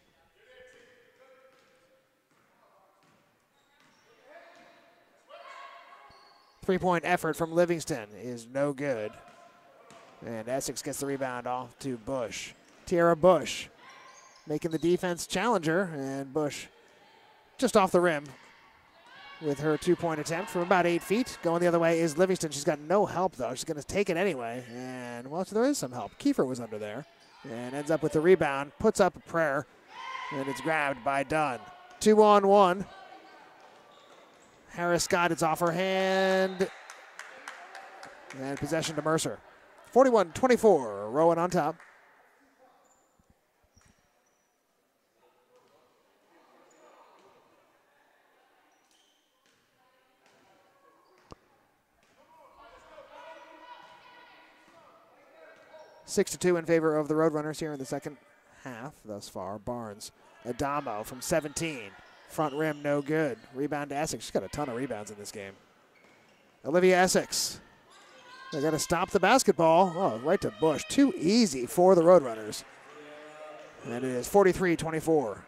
Three-point effort from Livingston is no good. And Essex gets the rebound off to Bush. Tierra Bush making the defense challenger, and Bush just off the rim with her two-point attempt from about 8 feet. Going the other way is Livingston. She's got no help, though. She's going to take it anyway. And, well, there is some help. Kiefer was under there and ends up with the rebound, puts up a prayer, and it's grabbed by Dunn. 2-on-1. Harris Scott, it's off her hand. And possession to Mercer. 41-24, Rowan on top. Six to 2 in favor of the Roadrunners here in the second half thus far. Barnes, Adamo from 17. Front rim, no good. Rebound to Essex. She's got a ton of rebounds in this game. Olivia Essex. They got to stop the basketball. Oh, right to Bush. Too easy for the Roadrunners. And it is 43-24.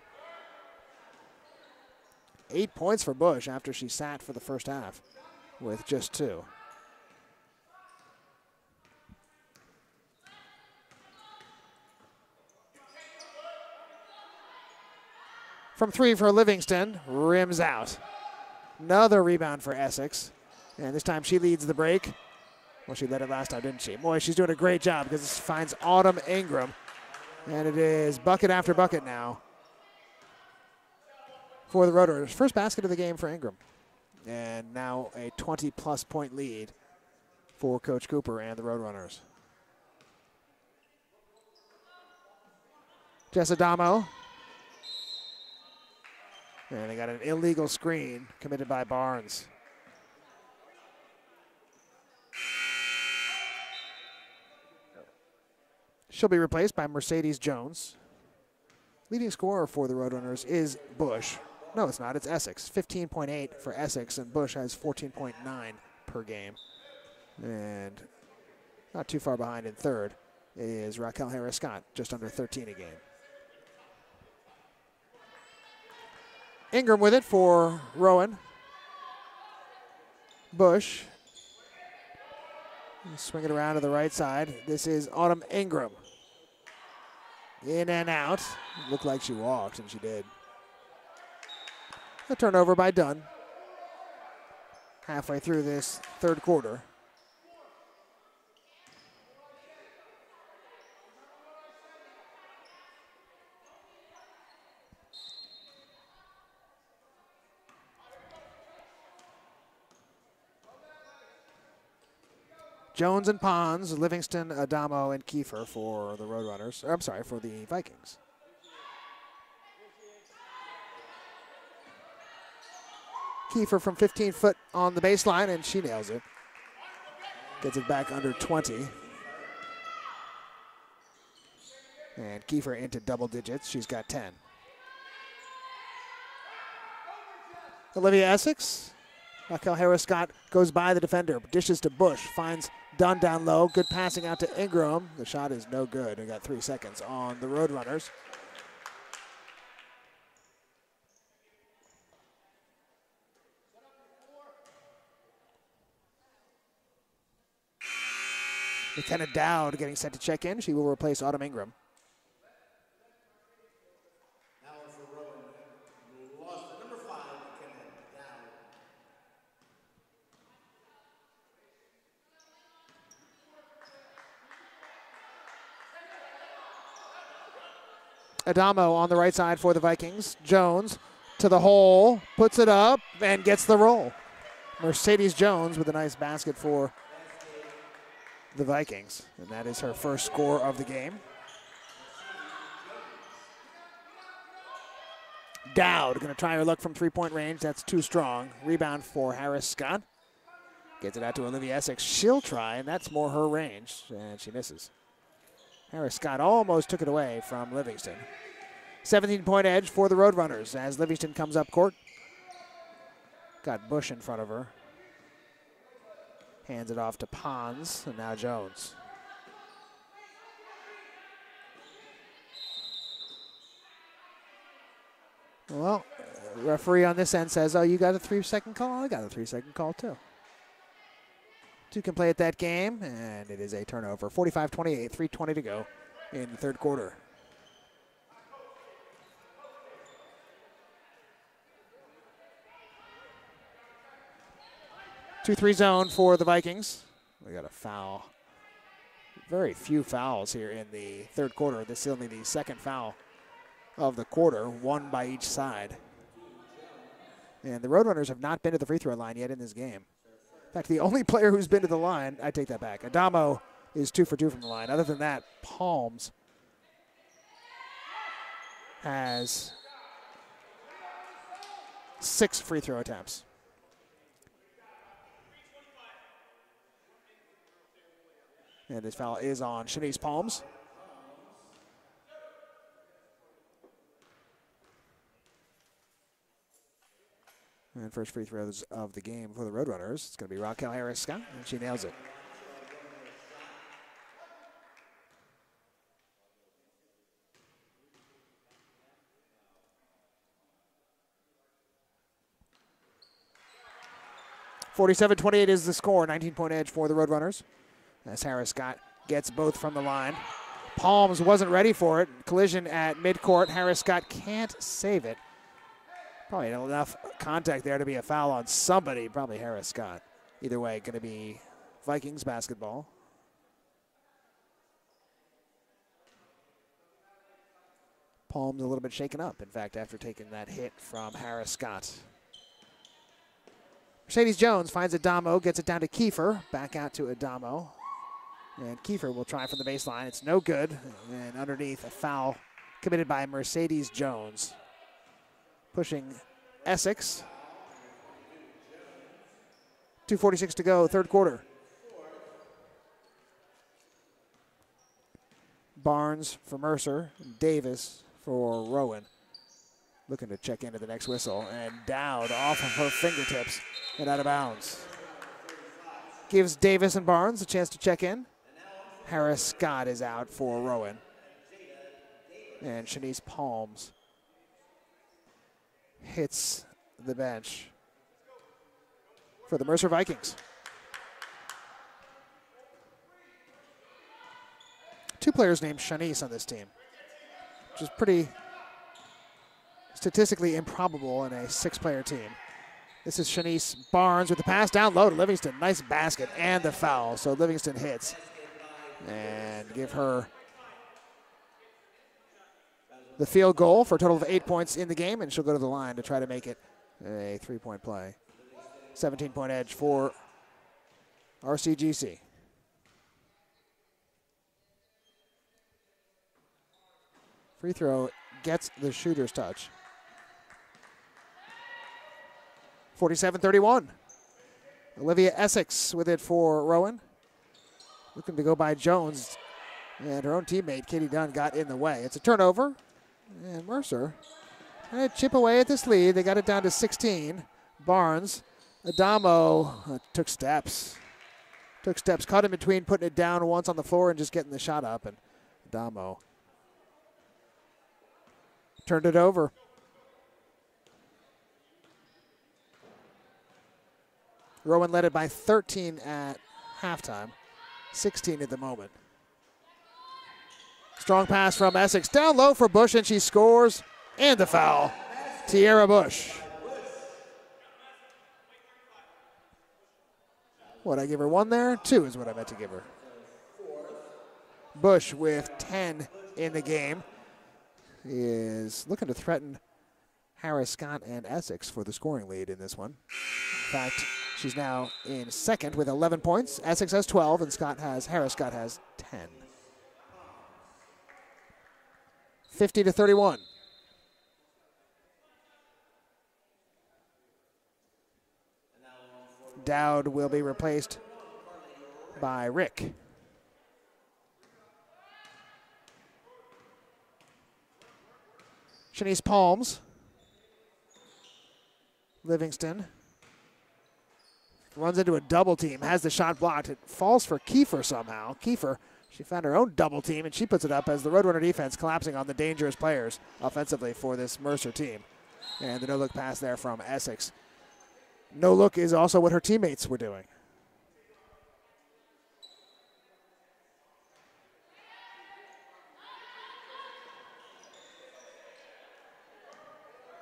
8 points for Bush after she sat for the first half with just 2. From 3 for Livingston, rims out. Another rebound for Essex. And this time she leads the break. Well, she led it last time, didn't she? Boy, she's doing a great job because this finds Autumn Ingram. And it is bucket after bucket now for the Roadrunners. First basket of the game for Ingram. And now a 20-plus point lead for Coach Cooper and the Roadrunners. Jess Adamo. And they got an illegal screen committed by Barnes. She'll be replaced by Mercedes Jones. Leading scorer for the Roadrunners is Bush. No, it's not. It's Essex. 15.8 for Essex, and Bush has 14.9 per game. And not too far behind in third is Raquel Harris-Scott, just under 13 a game. Ingram with it for Rowan. Bush. Swing it around to the right side. This is Autumn Ingram. In and out. Looked like she walked, and she did. A turnover by Dunn. Halfway through this third quarter. Jones and Pons, Livingston, Adamo, and Kiefer for the Roadrunners. I'm sorry, for the Vikings. Kiefer from 15 foot on the baseline, and she nails it. Gets it back under 20. And Kiefer into double digits. She's got 10. Olivia Essex. Raquel Harris-Scott goes by the defender, dishes to Bush, finds Dunn down low. Good passing out to Ingram. The shot is no good. We got 3 seconds on the Roadrunners. McKenna Dowd getting set to check in. She will replace Autumn Ingram. Now for Rowan, Gloucester, number 5, McKenna Dowd. Adamo on the right side for the Vikings. Jones to the hole, puts it up, and gets the roll. Mercedes Jones with a nice basket for the Vikings, and that is her first score of the game. Dowd going to try her luck from three-point range. That's too strong. Rebound for Harris-Scott. Gets it out to Olivia Essex. She'll try, and that's more her range, and she misses. Harris-Scott almost took it away from Livingston. 17-point edge for the Roadrunners as Livingston comes up court. Got Bush in front of her. Hands it off to Pons, and now Jones. Well, the referee on this end says, oh, you got a 3-second call? I got a 3-second call, too. 2 can play at that game, and it is a turnover. 45-28, 3:20 to go in the third quarter. Two-three zone for the Vikings. We got a foul. Very few fouls here in the third quarter. This is only the second foul of the quarter, one by each side. And the Roadrunners have not been to the free throw line yet in this game. In fact, the only player who's been to the line, I take that back. Adamo is 2 for 2 from the line. Other than that, Palms has 6 free throw attempts. And this foul is on Shanice Palms. And first free throws of the game for the Roadrunners. It's going to be Raquel Harris-Scott, and she nails it. (47-28) is the score. 19-point edge for the Roadrunners. As Harris-Scott gets both from the line. Palms wasn't ready for it. Collision at midcourt. Harris-Scott can't save it. Probably enough contact there to be a foul on somebody, probably Harris-Scott. Either way, going to be Vikings basketball. Palms a little bit shaken up, in fact, after taking that hit from Harris-Scott. Mercedes Jones finds Adamo, gets it down to Kiefer. Back out to Adamo. And Kiefer will try from the baseline. It's no good. And underneath, a foul committed by Mercedes Jones. Pushing Essex. 2:46 to go, third quarter. Barnes for Mercer, Davis for Rowan. Looking to check into the next whistle, and Dowd off of her fingertips and out of bounds. Gives Davis and Barnes a chance to check in. Harris Scott is out for Rowan. And Shanice Palms hits the bench for the Mercer Vikings. Two players named Shanice on this team, which is pretty statistically improbable in a 6-player team. This is Shanice Barnes with the pass down low to Livingston. Nice basket and the foul. So Livingston hits and give her the field goal for a total of 8 points in the game, and she'll go to the line to try to make it a 3-point play. 17-point edge for RCGC. Free throw gets the shooter's touch. 47-31. Olivia Essex with it for Rowan. Looking to go by Jones, and her own teammate, Katie Dunn, got in the way. It's a turnover, and Mercer trying to chip away at this lead. They got it down to 16. Barnes, Adamo took steps, caught in between, putting it down once on the floor and just getting the shot up, and Adamo turned it over. Rowan led it by 13 at halftime, 16 at the moment. Strong pass from Essex, down low for Bush, and she scores, and the foul. Tierra Bush. What, I give her 1 there? 2 is what I meant to give her. Bush with 10 in the game is looking to threaten Harris Scott and Essex for the scoring lead in this one. In fact, she's now in second with 11 points. Essex has 12, and Harris Scott has 10. 50-31. Dowd will be replaced by Rick. Shanice Palms. Livingston runs into a double team, has the shot blocked. It falls for Kiefer somehow. Kiefer, she found her own double team, and she puts it up as the Roadrunner defense collapsing on the dangerous players offensively for this Mercer team. And the no-look pass there from Essex. No-look is also what her teammates were doing.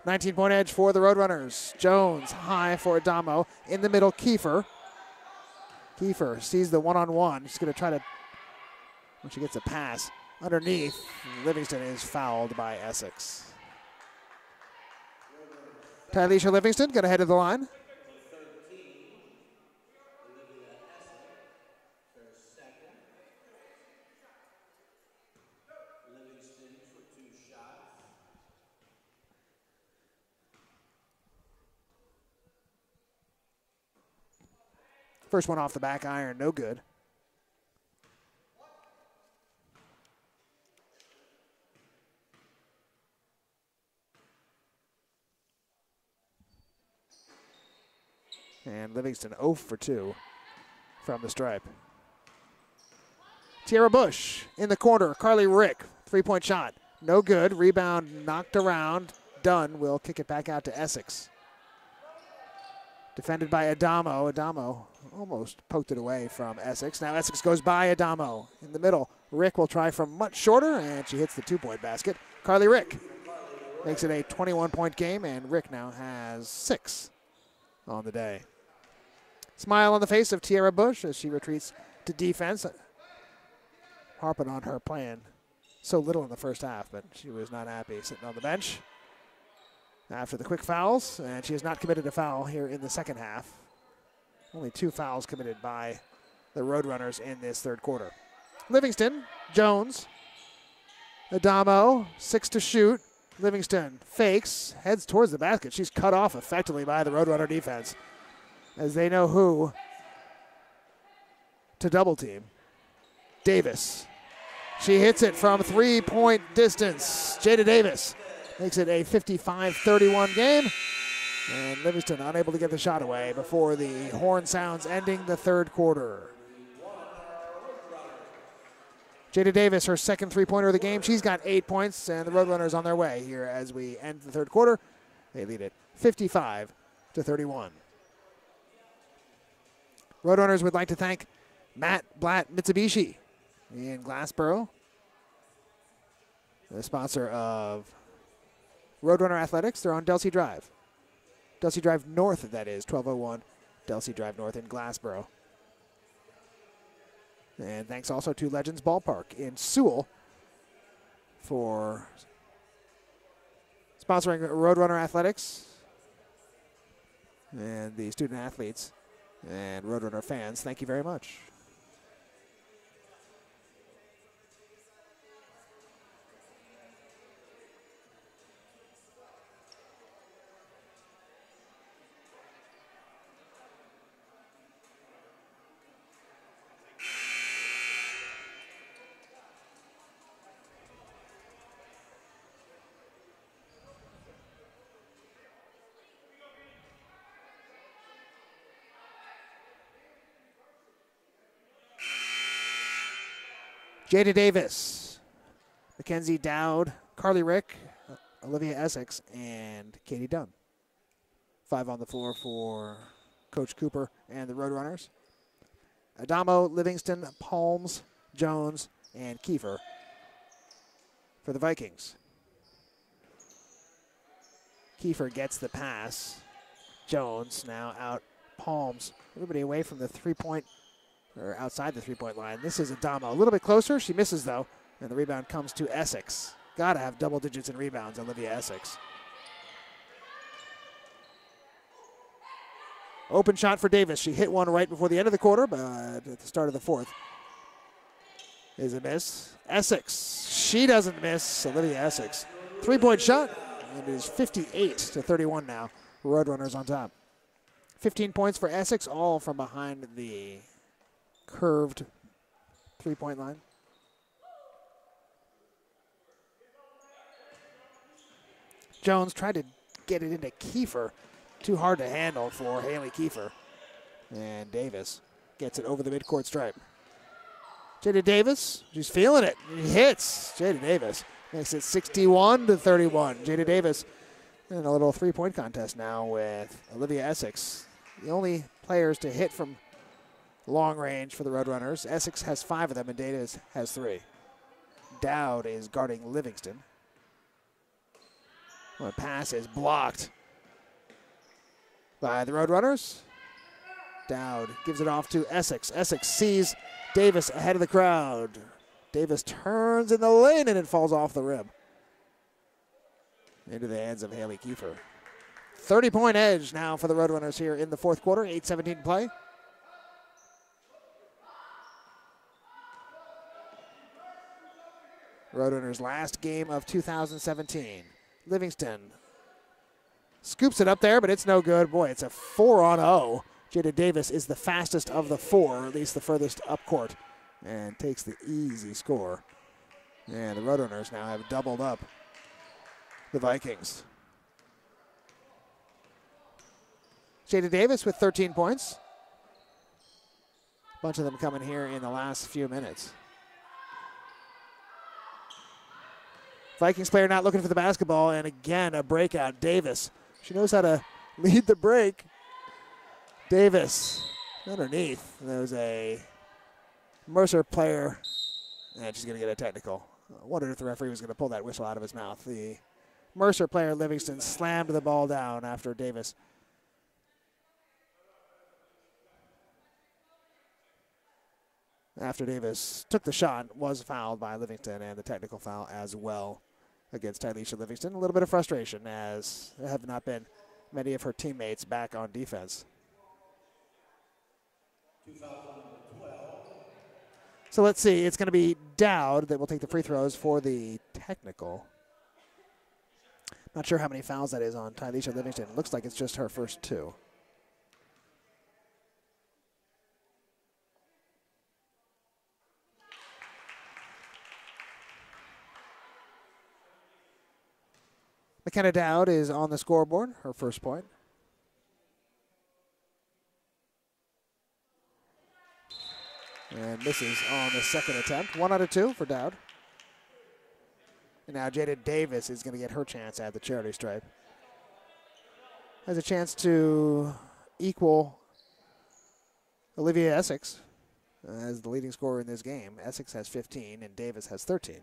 $19-point edge for the Roadrunners. Jones high for Adamo. In the middle, Kiefer. Kiefer sees the one-on-one. She's going to try to, when she gets a pass underneath, Livingston is fouled by Essex. Tyleisha Livingston going to head to the line. First one off the back iron, no good. And Livingston 0 for 2 from the stripe. Tierra Bush in the corner. Carly Rick, 3-point shot. No good. Rebound knocked around. Dunn will kick it back out to Essex. Defended by Adamo. Adamo almost poked it away from Essex. Now Essex goes by Adamo. In the middle, Rick will try from much shorter, and she hits the 2-point basket. Carly Rick makes it a 21-point game, and Rick now has 6 on the day. Smile on the face of Tierra Bush as she retreats to defense. Harping on her playing so little in the first half, but she was not happy sitting on the bench after the quick fouls, and she has not committed a foul here in the second half. Only 2 fouls committed by the Roadrunners in this third quarter. Livingston, Jones, Adamo, 6 to shoot. Livingston fakes, heads towards the basket. She's cut off effectively by the Roadrunner defense as they know who to double team. Davis. She hits it from 3-point distance. Jada Davis makes it a 55-31 game. And Livingston unable to get the shot away before the horn sounds ending the third quarter. Jada Davis, her second three-pointer of the game. She's got 8 points, and the Roadrunners on their way here as we end the third quarter. They lead it 55-31. Roadrunners would like to thank Matt Blatt Mitsubishi in Glassboro, the sponsor of Roadrunner Athletics. They're on Delsea Drive. Delsea Drive North, that is, 1201 Delsea Drive North in Glassboro. And thanks also to Legends Ballpark in Sewell for sponsoring Roadrunner Athletics and the student athletes and Roadrunner fans. Thank you very much. Jada Davis, Mackenzie Dowd, Carly Rick, Olivia Essex, and Katie Dunn. 5 on the floor for Coach Cooper and the Roadrunners. Adamo, Livingston, Palms, Jones, and Kiefer for the Vikings. Kiefer gets the pass. Jones now out. Palms, everybody away from the three-point or outside the three-point line. This is Adamo. A little bit closer. She misses, though, and the rebound comes to Essex. Got to have double digits in rebounds, Olivia Essex. Open shot for Davis. She hit one right before the end of the quarter, but at the start of the fourth is a miss. Essex. She doesn't miss. Olivia Essex. Three-point shot. It is 58-31 now. Roadrunners on top. 15 points for Essex, all from behind the curved three-point line. Jones tried to get it into Kiefer. Too hard to handle for Haley Kiefer. And Davis gets it over the midcourt stripe. Jada Davis, she's feeling it. He hits. Jada Davis makes it 61-31. Jada Davis in a little three-point contest now with Olivia Essex. The only players to hit from long range for the Roadrunners. Essex has 5 of them, and Davis has 3. Dowd is guarding Livingston. Well, pass is blocked by the Roadrunners. Dowd gives it off to Essex. Essex sees Davis ahead of the crowd. Davis turns in the lane, and it falls off the rim into the hands of Haley Kiefer. 30-point edge now for the Roadrunners here in the fourth quarter. 8:17 to play. Roadrunners' last game of 2017. Livingston scoops it up there, but it's no good. Boy, it's a 4-on-0. Jada Davis is the fastest of the 4, or at least the furthest up court, and takes the easy score. And the Roadrunners now have doubled up the Vikings. Jada Davis with 13 points. A bunch of them coming here in the last few minutes. Vikings player not looking for the basketball, and again, a breakout. Davis. She knows how to lead the break. Davis underneath. There's a Mercer player, and she's going to get a technical. I wondered if the referee was going to pull that whistle out of his mouth. The Mercer player, Livingston, slammed the ball down after Davis. After Davis took the shot, was fouled by Livingston, and the technical foul as well against Tyleisha Livingston. A little bit of frustration, as there have not been many of her teammates back on defense. So let's see. It's going to be Dowd that will take the free throws for the technical. Not sure how many fouls that is on Tylisha Livingston. Looks like it's just her first 2. McKenna Dowd is on the scoreboard, her first point. And misses on the second attempt. 1 out of 2 for Dowd. And now Jada Davis is going to get her chance at the charity stripe. Has a chance to equal Olivia Essex as the leading scorer in this game. Essex has 15 and Davis has 13.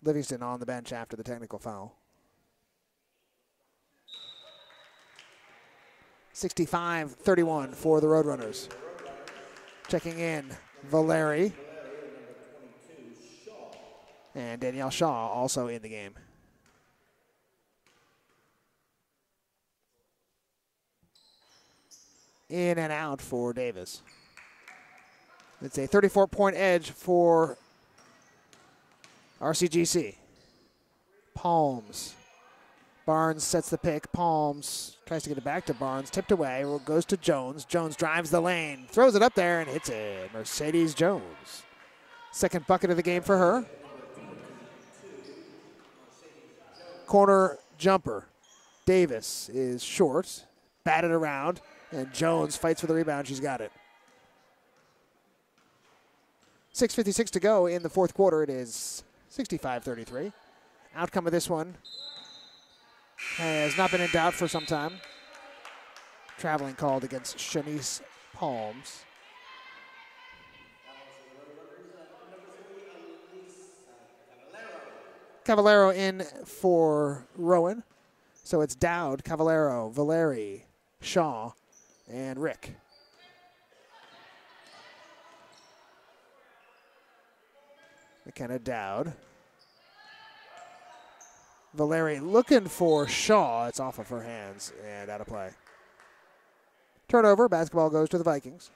Livingston on the bench after the technical foul. 65-31 for the Roadrunners. Checking in, Valeri. And Danielle Shaw also in the game. In and out for Davis. It's a 34-point edge for RCGC. Palms. Barnes sets the pick. Palms tries to get it back to Barnes. Tipped away. Goes to Jones. Jones drives the lane. Throws it up there and hits it. Mercedes Jones. Second bucket of the game for her. Corner jumper. Davis is short. Batted around. And Jones fights for the rebound. She's got it. 6:56 to go in the fourth quarter. It is 65-33. Outcome of this one has not been in doubt for some time. Traveling called against Shanice Palms. Cavallero in for Rowan. So it's Dowd, Cavallero, Valeri, Shaw, and Rick. McKenna Dowd. Valeri looking for Shaw. It's off of her hands and out of play. Turnover. Basketball goes to the Vikings.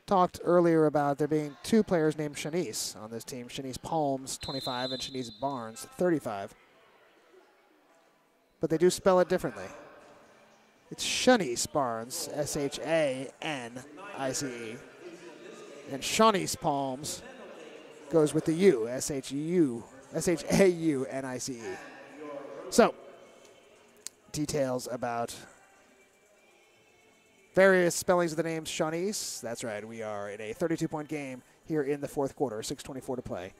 Talked earlier about there being 2 players named Shanice on this team. Shanice Palms, 25, and Shanice Barnes, 35. But they do spell it differently. It's Shanice Barnes, S-H-A-N-I-C-E. And Shanice Palms goes with the U, S-H-U, S-H-A-U-N-I-C-E. So, details about various spellings of the names Shanice. That's right, we are in a 32-point game here in the fourth quarter, 6:24 to play.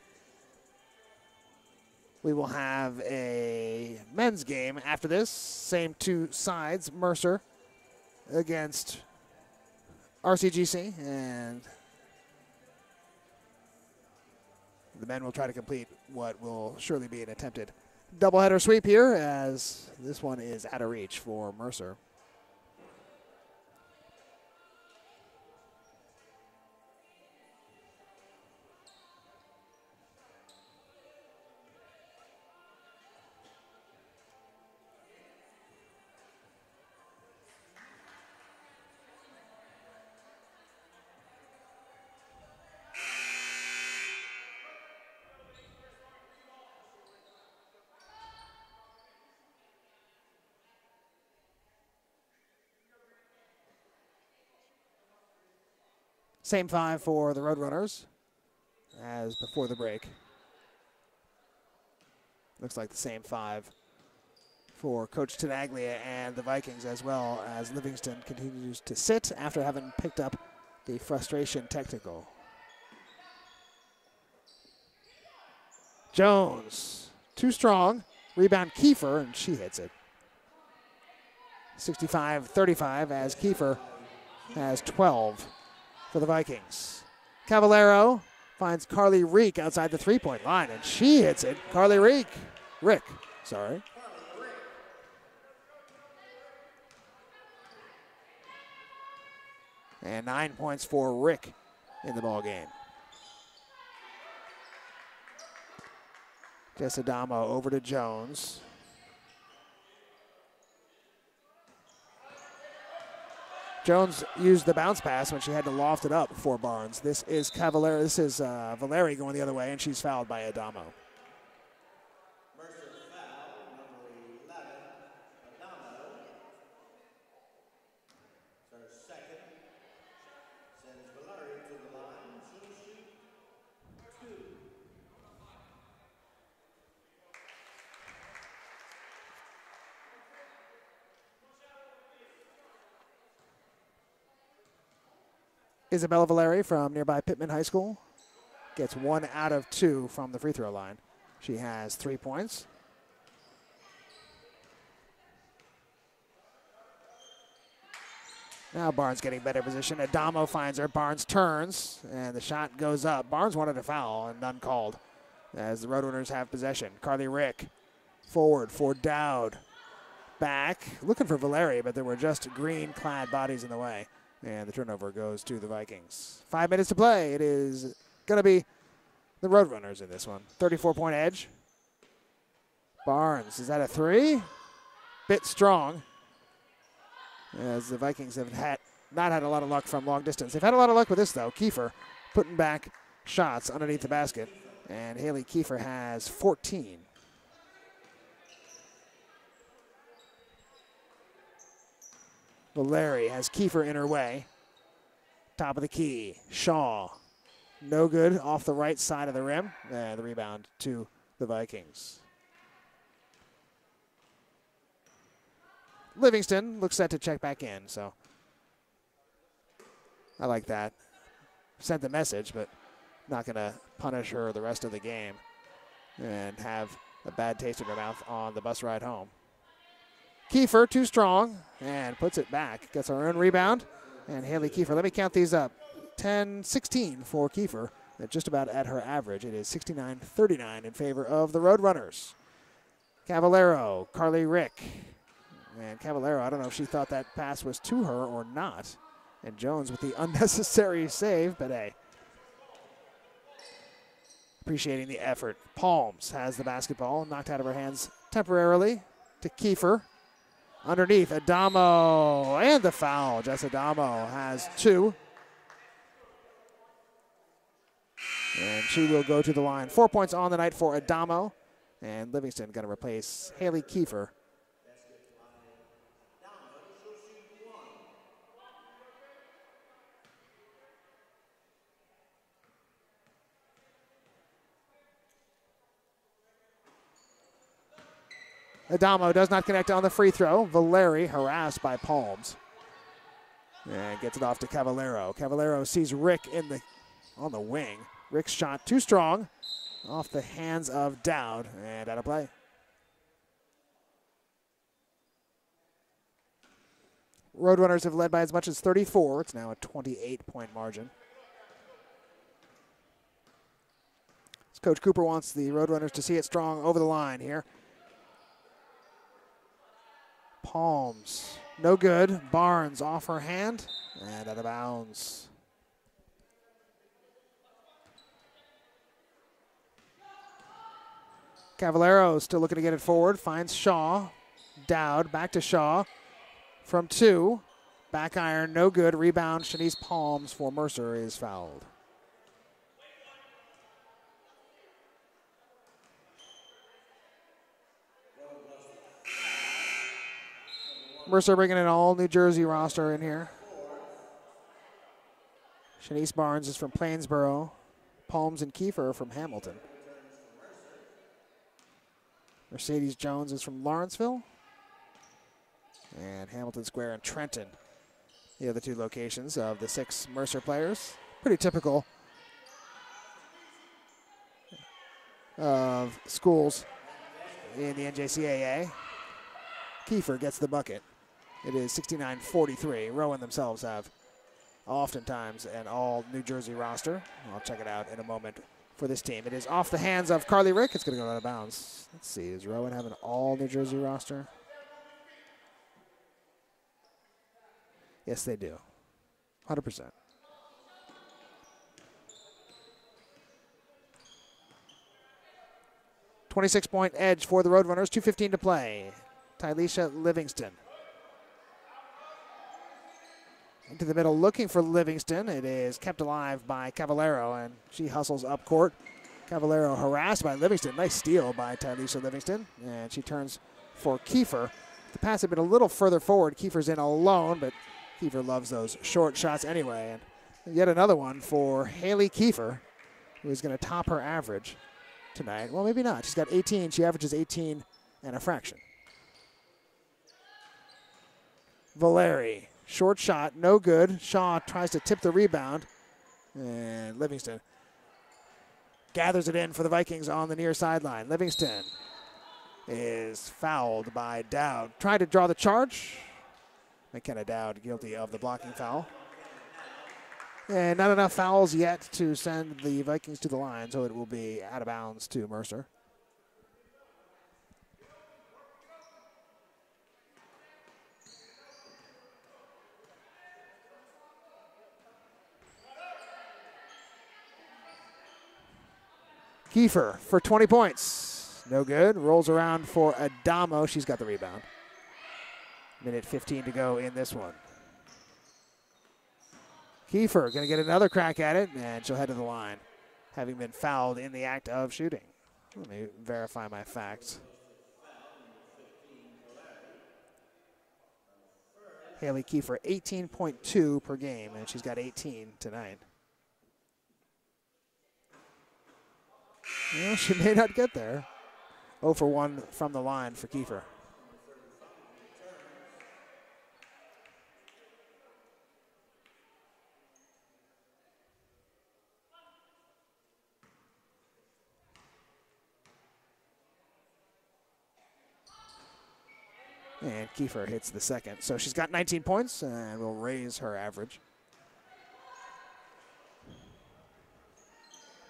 We will have a men's game after this. Same 2 sides, Mercer against RCGC, and the men will try to complete what will surely be an attempted doubleheader sweep here, as this one is out of reach for Mercer. Same 5 for the Roadrunners as before the break. Looks like the same 5 for Coach Tenaglia and the Vikings, as well as Livingston continues to sit after having picked up the frustration technical. Jones, too strong. Rebound Kiefer, and she hits it. 65-35 as Kiefer has 12 for the Vikings. Cavallero finds Carly Reek outside the three-point line, and she hits it. Carly Rick, sorry. And 9 points for Rick in the ball game. Jess Adamo over to Jones. Jones used the bounce pass when she had to loft it up for Barnes. This is Cavallero. This is Valeri going the other way, and she's fouled by Adamo. Mercer foul, number 11, Adamo. It's her second. Sends Valeri to the line. She'll shoot 2. Isabella Valeri from nearby Pittman High School gets 1 out of 2 from the free throw line. She has 3 points. Now Barnes getting better position. Adamo finds her. Barnes turns, and the shot goes up. Barnes wanted a foul, and none called as the Roadrunners have possession. Carly Rick forward for Dowd. Back, looking for Valeri, but there were just green-clad bodies in the way. And the turnover goes to the Vikings. 5 minutes to play. It is going to be the Roadrunners in this one. 34-point edge. Barnes, is that a 3? Bit strong. As the Vikings have not had a lot of luck from long distance. They've had a lot of luck with this, though. Kiefer putting back shots underneath the basket. And Haley Kiefer has 14. Valeri has Kiefer in her way. Top of the key. Shaw. No good off the right side of the rim. And the rebound to the Vikings. Livingston looks set to check back in, so I like that. Sent the message, but not going to punish her the rest of the game and have a bad taste in her mouth on the bus ride home. Kiefer, too strong, and puts it back. Gets her own rebound, and Haley Kiefer. Let me count these up. 10-16 for Kiefer. Just about at her average. It is 69-39 in favor of the Roadrunners. Cavallero, Carly Rick. And Cavallero, I don't know if she thought that pass was to her or not. And Jones with the unnecessary save, but hey. Appreciating the effort. Palms has the basketball, knocked out of her hands temporarily to Kiefer. Underneath, Adamo, and the foul. Jess Adamo has 2. And she will go to the line. 4 points on the night for Adamo. And Livingston going to replace Haley Kiefer. Adamo does not connect on the free throw. Valeri harassed by Palms. And gets it off to Cavallero. Cavallero sees Rick on the wing. Rick's shot too strong. Off the hands of Dowd and out of play. Roadrunners have led by as much as 34. It's now a 28-point margin. As Coach Cooper wants the Roadrunners to see it strong over the line here. Palms, no good. Barnes off her hand and out of bounds. Cavallero still looking to get it forward. Finds Shaw. Dowd back to Shaw. From 2. Back iron, no good. Rebound, Shanice Palms for Mercer is fouled. Mercer bringing an all New Jersey roster in here. Shanice Barnes is from Plainsboro. Palms and Kiefer from Hamilton. Mercedes Jones is from Lawrenceville. And Hamilton Square and Trenton, the other 2 locations of the 6 Mercer players. Pretty typical of schools in the NJCAA. Kiefer gets the bucket. It is 69-43. Rowan themselves have oftentimes an all New Jersey roster. I'll check it out in a moment for this team. It is off the hands of Carly Rick. It's going to go out of bounds. Let's see. Does Rowan have an all New Jersey roster? Yes, they do. 100%. .26-point edge for the Roadrunners. 2:15 to play. Tylisha Livingston. Into the middle, looking for Livingston. It is kept alive by Cavallero, and she hustles up court. Cavallero harassed by Livingston. Nice steal by Tylesha Livingston, and she turns for Kiefer. The pass had been a little further forward. Kiefer's in alone, but Kiefer loves those short shots anyway. And yet another one for Haley Kiefer, who is going to top her average tonight. Well, maybe not. She's got 18. She averages 18 and a fraction. Valeri, short shot, no good. Shaw tries to tip the rebound, and Livingston gathers it in for the Vikings on the near sideline. Livingston is fouled by Dowd. Tried to draw the charge. McKenna Dowd guilty of the blocking foul. And not enough fouls yet to send the Vikings to the line, so it will be out of bounds to Mercer. Kiefer for 20 points. No good. Rolls around for Adamo. She's got the rebound. Minute 15 to go in this one. Kiefer going to get another crack at it, and she'll head to the line, having been fouled in the act of shooting. Let me verify my facts. Haley Kiefer, 18.2 per game, and she's got 18 tonight. Well, she may not get there. 0 for 1 from the line for Kiefer. And Kiefer hits the second. So she's got 19 points and will raise her average.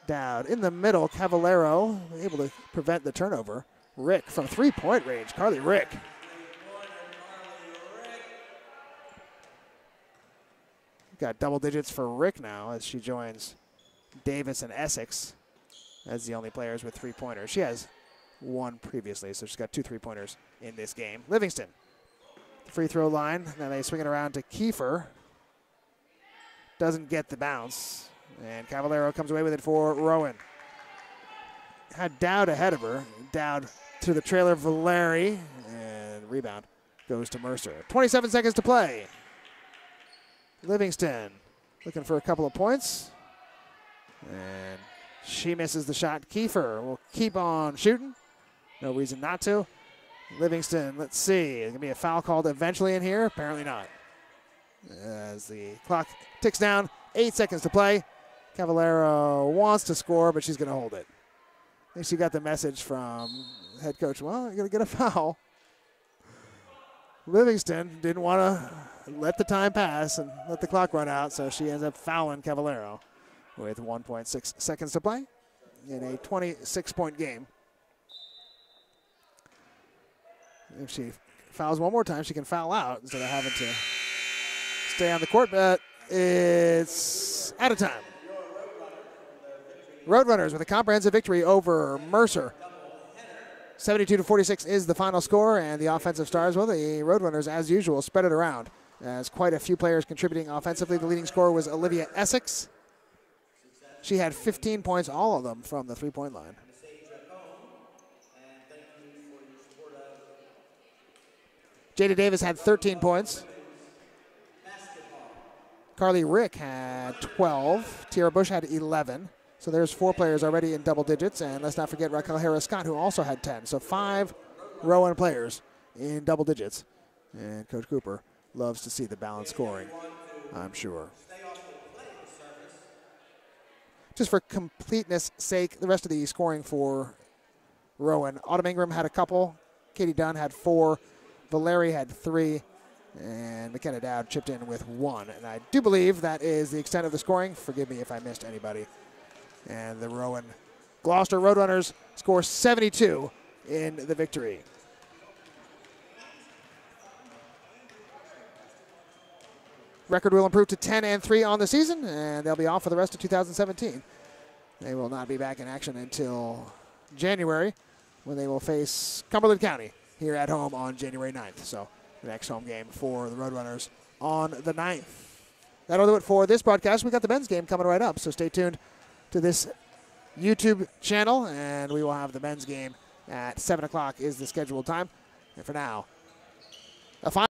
Dowd in the middle. Cavallero able to prevent the turnover. Rick from three-point range. Carly Rick. Got double digits for Rick now as she joins Davis and Essex as the only players with three-pointers. She has one previously, so she's got 2 three-pointers in this game. Livingston, free throw line. Now they swing it around to Kiefer. Doesn't get the bounce. And Cavallero comes away with it for Rowan. Had Dowd ahead of her. Dowd to the trailer, Valeri. And rebound goes to Mercer. 27 seconds to play. Livingston looking for a couple of points. And she misses the shot. Kiefer will keep on shooting. No reason not to. Livingston, let's see. There's going to be a foul called eventually in here. Apparently not. As the clock ticks down, 8 seconds to play. Cavallero wants to score, but she's going to hold it. I think she got the message from head coach, well, you're going to get a foul. Livingston didn't want to let the time pass and let the clock run out, so she ends up fouling Cavallero with 1.6 seconds to play in a 26-point game. If she fouls one more time, she can foul out instead of having to stay on the court, but it's out of time. Roadrunners with a comprehensive victory over Mercer. 72-46 is the final score, and the offensive stars, well, the Roadrunners, as usual, spread it around. As quite a few players contributing offensively. The leading scorer was Olivia Essex. She had 15 points, all of them from the three-point line. Jada Davis had 13 points. Carly Rick had 12. Tiara Bush had 11. So there's 4 players already in double digits. And let's not forget Raquel Harris-Scott, who also had 10. So 5 Rowan players in double digits. And Coach Cooper loves to see the balanced scoring, I'm sure. Just for completeness sake, the rest of the scoring for Rowan. Autumn Ingram had a couple. Katie Dunn had 4. Valeri had 3. And McKenna Dowd chipped in with 1. And I do believe that is the extent of the scoring. Forgive me if I missed anybody. And the Rowan Gloucester Roadrunners score 72 in the victory. Record will improve to 10-3 on the season, and they'll be off for the rest of 2017. They will not be back in action until January, when they will face Cumberland County here at home on January 9th. So the next home game for the Roadrunners on the 9th. that'll do it for this broadcast. We got the men's game coming right up, so stay tuned to this YouTube channel, and we will have the men's game at 7 o'clock is the scheduled time. And for now, a final.